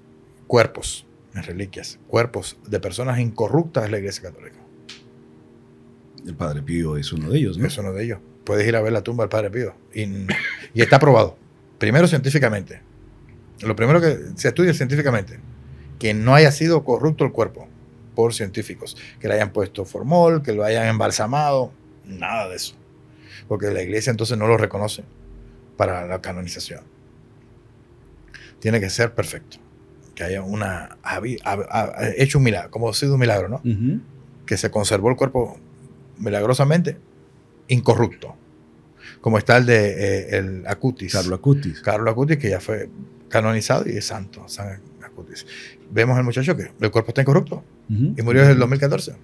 cuerpos en reliquias, cuerpos de personas incorruptas, es la Iglesia Católica. El Padre Pío es uno de ellos, ¿no? Es uno de ellos. Puedes ir a ver la tumba del Padre Pío y está probado. Primero científicamente. Lo primero que se estudia científicamente, que no haya sido corrupto el cuerpo por científicos, que le hayan puesto formol, que lo hayan embalsamado, nada de eso. Porque la iglesia entonces no lo reconoce para la canonización. Tiene que ser perfecto. Que haya hecho un milagro, como ha sido un milagro, ¿no? Que se conservó el cuerpo milagrosamente incorrupto. Como está el de el Acutis. Carlo Acutis, que ya fue canonizado y es santo, San Acutis. Vemos al muchacho que el cuerpo está incorrupto y murió desde el 2014.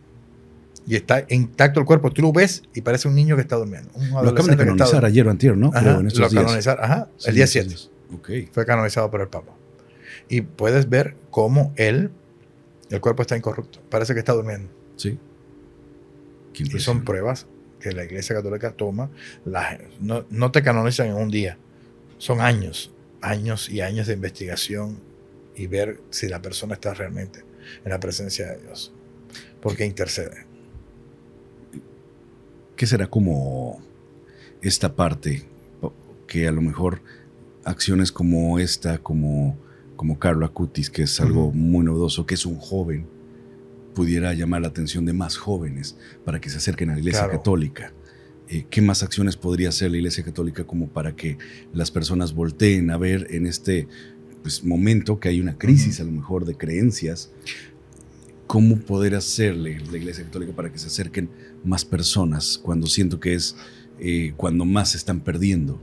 Y está intacto el cuerpo. Tú lo ves y parece un niño que está durmiendo. Un Lo acaban de adolescente que está canonizar ayer o antier, ¿no? Ajá, Creo, en estos lo días. canonizaron, ajá, Sí, el día en estos 7. días. Ok, Fue canonizado por el Papa. Y puedes ver cómo el cuerpo está incorrupto. Parece que está durmiendo. sí. Qué Y son impresión. pruebas que la Iglesia Católica toma. No te canonizan en un día. Son años y años de investigación y ver si la persona está realmente en la presencia de Dios. Porque intercede. ¿Qué será como esta parte que a lo mejor acciones como esta, como Carlo Acutis, que es algo muy novedoso, que es un joven, pudiera llamar la atención de más jóvenes para que se acerquen a la Iglesia Católica? ¿Qué más acciones podría hacer la Iglesia Católica como para que las personas volteen a ver en este momento que hay una crisis a lo mejor de creencias? ¿Cómo poder hacerle la Iglesia Católica para que se acerquen más personas cuando siento que es cuando más se están perdiendo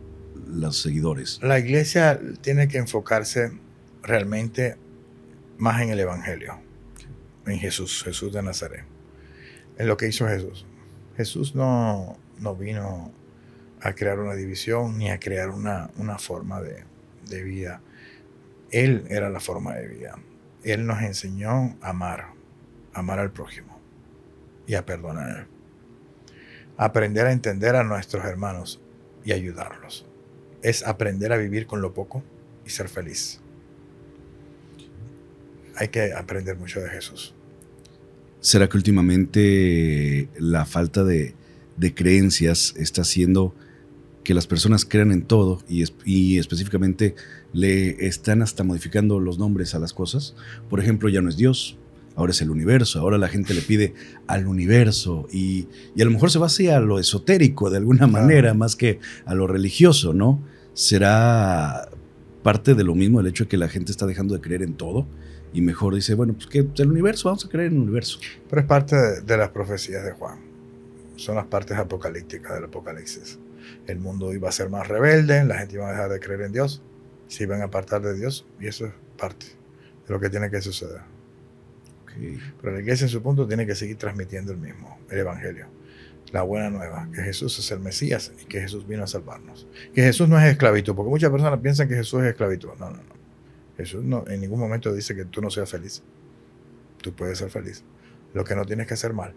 los seguidores? La Iglesia tiene que enfocarse realmente más en el Evangelio, en Jesús de Nazaret, en lo que hizo Jesús. Jesús no vino a crear una división ni a crear una forma de vida. Él era la forma de vida. Él nos enseñó a amar al prójimo y a perdonar. Aprender a entender a nuestros hermanos y ayudarlos. Es aprender a vivir con lo poco y ser feliz. Hay que aprender mucho de Jesús. ¿Será que últimamente la falta de creencias está haciendo que las personas crean en todo y específicamente le están hasta modificando los nombres a las cosas? Por ejemplo, ya no es Dios, ahora es el universo, ahora la gente le pide al universo y a lo mejor se va hacia lo esotérico de alguna manera, más que a lo religioso, ¿no? ¿Será parte de lo mismo el hecho de que la gente está dejando de creer en todo? Y mejor dice, bueno, pues que el universo, vamos a creer en el universo. Pero es parte de las profecías de Juan. Son las partes apocalípticas del Apocalipsis. El mundo iba a ser más rebelde, la gente iba a dejar de creer en Dios, se iban a apartar de Dios, y eso es parte de lo que tiene que suceder. Okay. Pero la Iglesia en su punto tiene que seguir transmitiendo el mismo, el Evangelio, la buena nueva, que Jesús es el Mesías y que Jesús vino a salvarnos. Que Jesús no es esclavitud, porque muchas personas piensan que Jesús es esclavitud. No. Jesús no, en ningún momento dice que tú no seas feliz. Tú puedes ser feliz. Lo que no tienes que hacer mal,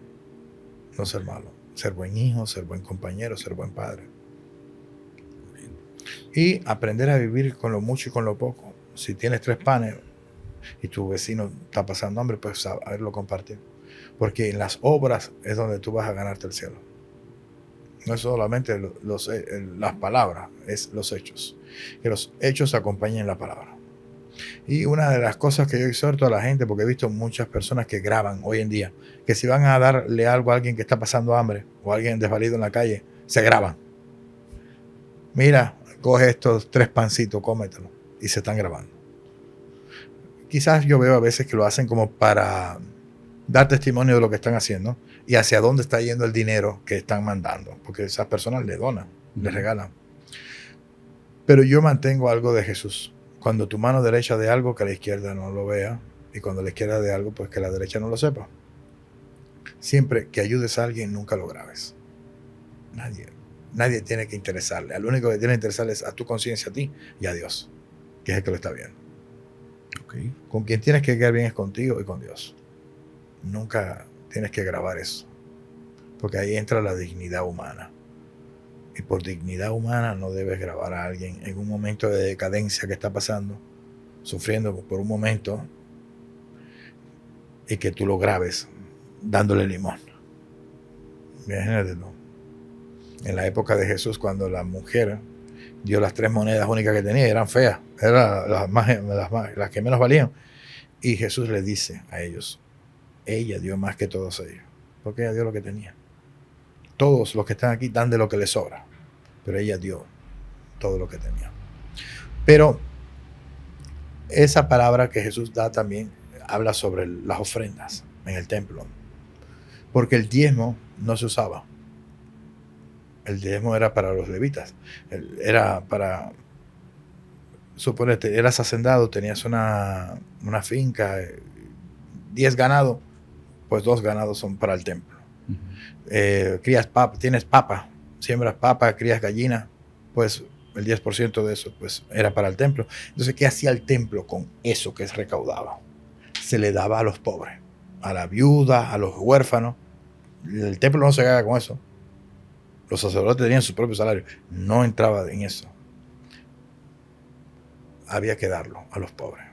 no ser malo. Ser buen hijo, ser buen compañero, ser buen padre. Y aprender a vivir con lo mucho y con lo poco. Si tienes 3 panes y tu vecino está pasando hambre, pues saberlo compartir. Porque en las obras es donde tú vas a ganarte el cielo. No es solamente las palabras, es los hechos. Que los hechos acompañen la palabra. Y una de las cosas que yo exhorto a la gente, porque he visto muchas personas que graban hoy en día, que si van a darle algo a alguien que está pasando hambre o a alguien desvalido en la calle, se graban. Mira, coge estos 3 pancitos, cómetelo. Y se están grabando. Quizás yo veo a veces que lo hacen como para dar testimonio de lo que están haciendo y hacia dónde está yendo el dinero que están mandando, porque esas personas le donan, le regalan. Pero yo mantengo algo de Jesús. Cuando tu mano derecha de algo, que la izquierda no lo vea, y cuando la izquierda de algo, pues que la derecha no lo sepa. Siempre que ayudes a alguien, nunca lo grabes. Nadie tiene que interesarle. Al único que tiene que interesarle es a tu conciencia, a ti y a Dios, que es el que lo está viendo. Okay. Con quien tienes que quedar bien es contigo y con Dios. Nunca tienes que grabar eso, porque ahí entra la dignidad humana. Y por dignidad humana no debes grabar a alguien en un momento de decadencia que está pasando, sufriendo por un momento, y que tú lo grabes dándole limón. Imagínate tú. En la época de Jesús, cuando la mujer dio las 3 monedas únicas que tenía, eran feas, eran las que menos valían. Y Jesús le dice a ellos, ella dio más que todos ellos, porque ella dio lo que tenía. Todos los que están aquí dan de lo que les sobra, pero ella dio todo lo que tenía. Pero esa palabra que Jesús da también habla sobre las ofrendas en el templo, porque el diezmo no se usaba. El diezmo era para los levitas, era para, suponete, eras hacendado, tenías una finca, 10 ganados, pues 2 ganados son para el templo. Crías papa, tienes papa, siembras papa, crías gallina, pues el 10% de eso pues era para el templo. Entonces, ¿qué hacía el templo con eso que se recaudaba? Se le daba a los pobres, a la viuda, a los huérfanos. El templo no se gana con eso. Los sacerdotes tenían su propio salario. No entraba en eso. Había que darlo a los pobres.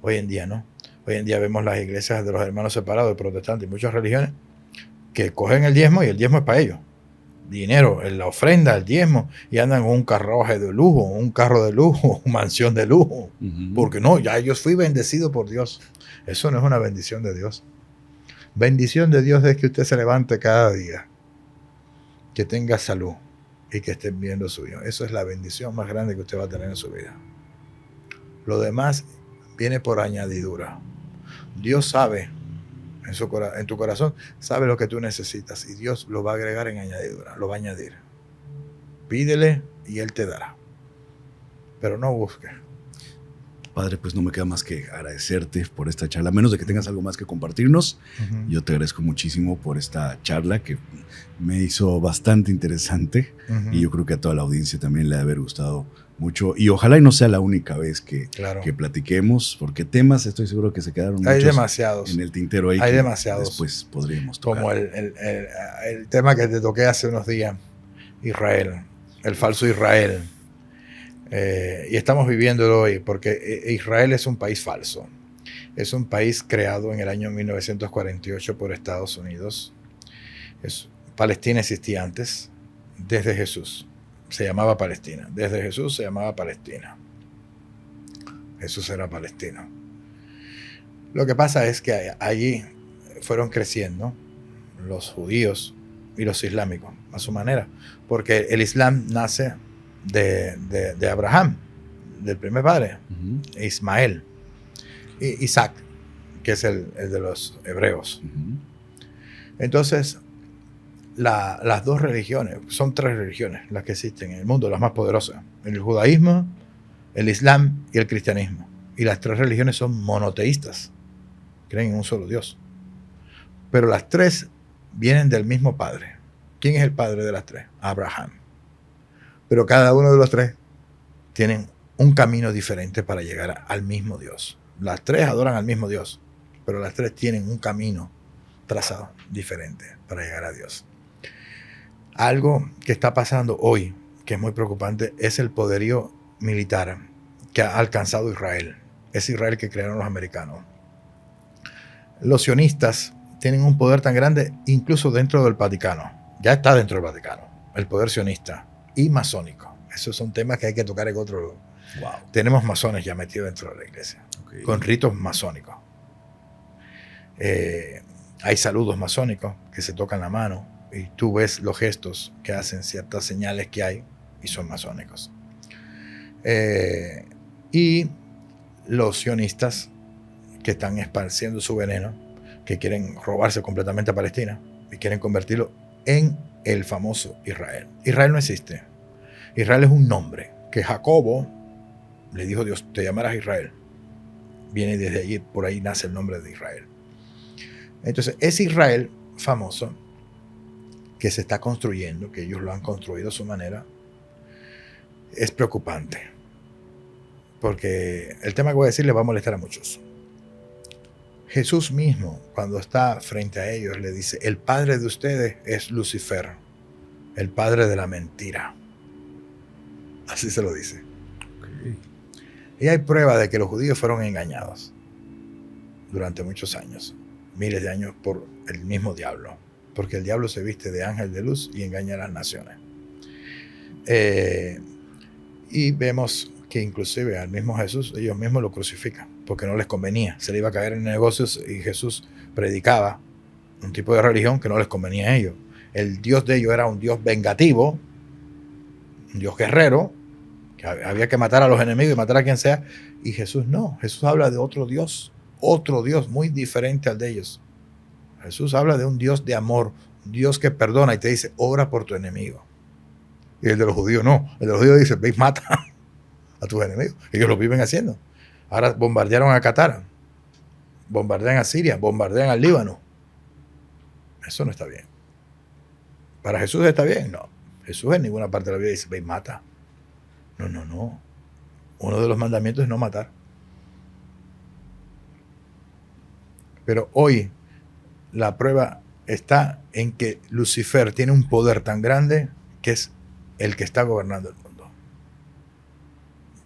Hoy en día no. Hoy en día vemos las iglesias de los hermanos separados, de protestantes y muchas religiones, que cogen el diezmo y el diezmo es para ellos. Dinero, la ofrenda, el diezmo, y andan con un carruaje de lujo, un carro de lujo, una mansión de lujo. Porque no, ya yo fui bendecido por Dios. Eso no es una bendición de Dios. Bendición de Dios es que usted se levante cada día, que tenga salud y que esté viendo suyo. Eso es la bendición más grande que usted va a tener en su vida. Lo demás viene por añadidura. Dios sabe, en tu corazón, sabe lo que tú necesitas y Dios lo va a agregar en añadidura, lo va a añadir. Pídele y Él te dará. Pero no busque. Padre, pues no me queda más que agradecerte por esta charla, a menos de que tengas algo más que compartirnos. Yo te agradezco muchísimo por esta charla que me hizo bastante interesante y yo creo que a toda la audiencia también le ha de haber gustado mucho y ojalá y no sea la única vez que platiquemos, porque temas estoy seguro que se quedaron muchos demasiados en el tintero ahí. Hay demasiados. Después podríamos tocar. Como el tema que te toqué hace unos días, Israel, el falso Israel. Y estamos viviéndolo hoy porque Israel es un país falso. Es un país creado en el año 1948 por Estados Unidos. Palestina existía antes, desde Jesús. Se llamaba Palestina. Desde Jesús se llamaba Palestina. Jesús era palestino. Lo que pasa es que allí fueron creciendo los judíos y los islámicos a su manera. Porque el Islam nace de Abraham, del primer padre, Ismael, y Isaac, que es el de los hebreos. Entonces, las dos religiones, son tres religiones las que existen en el mundo, las más poderosas: el judaísmo, el islam y el cristianismo. Y las tres religiones son monoteístas, creen en un solo Dios. Pero las tres vienen del mismo padre. ¿Quién es el padre de las tres? Abraham. Pero cada uno de los tres tienen un camino diferente para llegar al mismo Dios. Las tres adoran al mismo Dios, pero las tres tienen un camino trazado diferente para llegar a Dios. Algo que está pasando hoy, que es muy preocupante, es el poderío militar que ha alcanzado Israel. Es Israel que crearon los americanos. Los sionistas tienen un poder tan grande incluso dentro del Vaticano. Ya está dentro del Vaticano, el poder sionista y masónico. Esos son temas que hay que tocar en otro. Wow. Tenemos masones ya metidos dentro de la iglesia, con ritos masónicos. Hay saludos masónicos que se tocan la mano y tú ves los gestos que hacen, ciertas señales que hay y son masónicos. Y los sionistas que están esparciendo su veneno, que quieren robarse completamente a Palestina y quieren convertirlo en el famoso Israel. Israel no existe. Israel es un nombre que Jacobo le dijo: Dios, te llamarás Israel. Viene desde allí, por ahí nace el nombre de Israel. Entonces, ese Israel famoso que se está construyendo, que ellos lo han construido a su manera, es preocupante. Porque el tema que voy a decir le va a molestar a muchos. Jesús mismo, cuando está frente a ellos, le dice: el padre de ustedes es Lucifer, el padre de la mentira. Así se lo dice. Y hay prueba de que los judíos fueron engañados durante muchos años, miles de años, por el mismo diablo. Porque el diablo se viste de ángel de luz y engaña a las naciones. Y vemos que inclusive al mismo Jesús, ellos mismos lo crucifican, porque no les convenía. Se le iba a caer en negocios y Jesús predicaba un tipo de religión que no les convenía a ellos. El Dios de ellos era un Dios vengativo, un Dios guerrero, que había que matar a los enemigos y matar a quien sea. Y Jesús no. Jesús habla de otro Dios muy diferente al de ellos. Jesús habla de un Dios de amor, un Dios que perdona y te dice: ora por tu enemigo. Y el de los judíos no. El de los judíos dice: ve y mata a tus enemigos. Ellos lo viven haciendo. Ahora bombardearon a Qatar, bombardean a Siria, bombardean al Líbano. Eso no está bien. Para Jesús está bien, no. Jesús en ninguna parte de la Biblia dice, ve y mata. No, no, no. Uno de los mandamientos es no matar. Pero hoy la prueba está en que Lucifer tiene un poder tan grande que es el que está gobernando el mundo.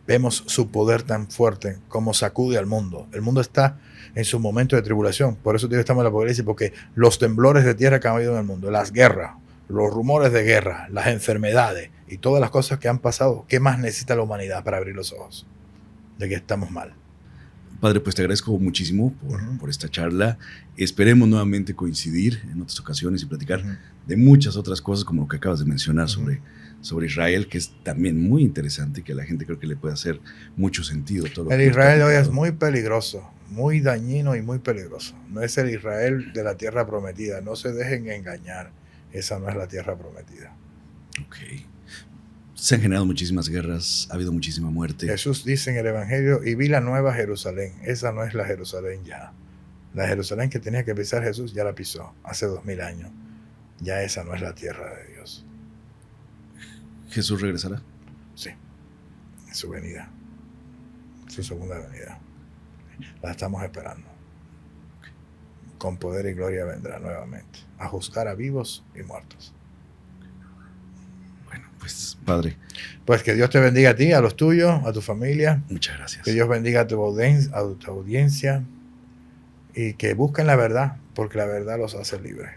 Vemos su poder tan fuerte como sacude al mundo. El mundo está en su momento de tribulación. Por eso estamos en la Apocalipsis, porque los temblores de tierra que han habido en el mundo, las guerras, los rumores de guerra, las enfermedades y todas las cosas que han pasado, ¿qué más necesita la humanidad para abrir los ojos de que estamos mal? Padre, pues te agradezco muchísimo por esta charla. Esperemos nuevamente coincidir en otras ocasiones y platicar de muchas otras cosas, como lo que acabas de mencionar sobre Israel, que es también muy interesante, que a la gente creo que le puede hacer mucho sentido. Todo el Israel hoy es muy peligroso, muy dañino y muy peligroso. No es el Israel de la tierra prometida. No se dejen engañar. Esa no es la tierra prometida. Ok. Se han generado muchísimas guerras, ha habido muchísima muerte. Jesús dice en el Evangelio, y vi la nueva Jerusalén. Esa no es la Jerusalén ya. La Jerusalén que tenía que pisar Jesús ya la pisó hace 2000 años. Ya esa no es la tierra de Dios. ¿Jesús regresará? Sí, en su venida, su segunda venida. La estamos esperando. Con poder y gloria vendrá nuevamente a juzgar a vivos y muertos. Bueno, pues, Padre. Pues que Dios te bendiga a ti, a los tuyos, a tu familia. Muchas gracias. Que Dios bendiga a tu audiencia y que busquen la verdad, porque la verdad los hace libres.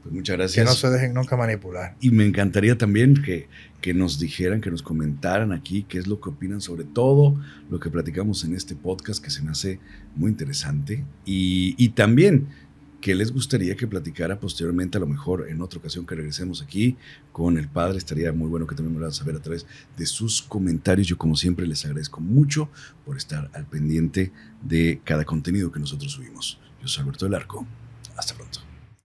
Pues muchas gracias. Que no se dejen nunca manipular. Y me encantaría también que nos dijeran, que nos comentaran aquí qué es lo que opinan sobre todo lo que platicamos en este podcast, que se me hace muy interesante. Y también que les gustaría que platicara posteriormente, a lo mejor en otra ocasión que regresemos aquí con el Padre. Estaría muy bueno que también me lo hagan saber a través de sus comentarios. Yo, como siempre, les agradezco mucho por estar al pendiente de cada contenido que nosotros subimos. Yo soy Alberto del Arco. Hasta pronto.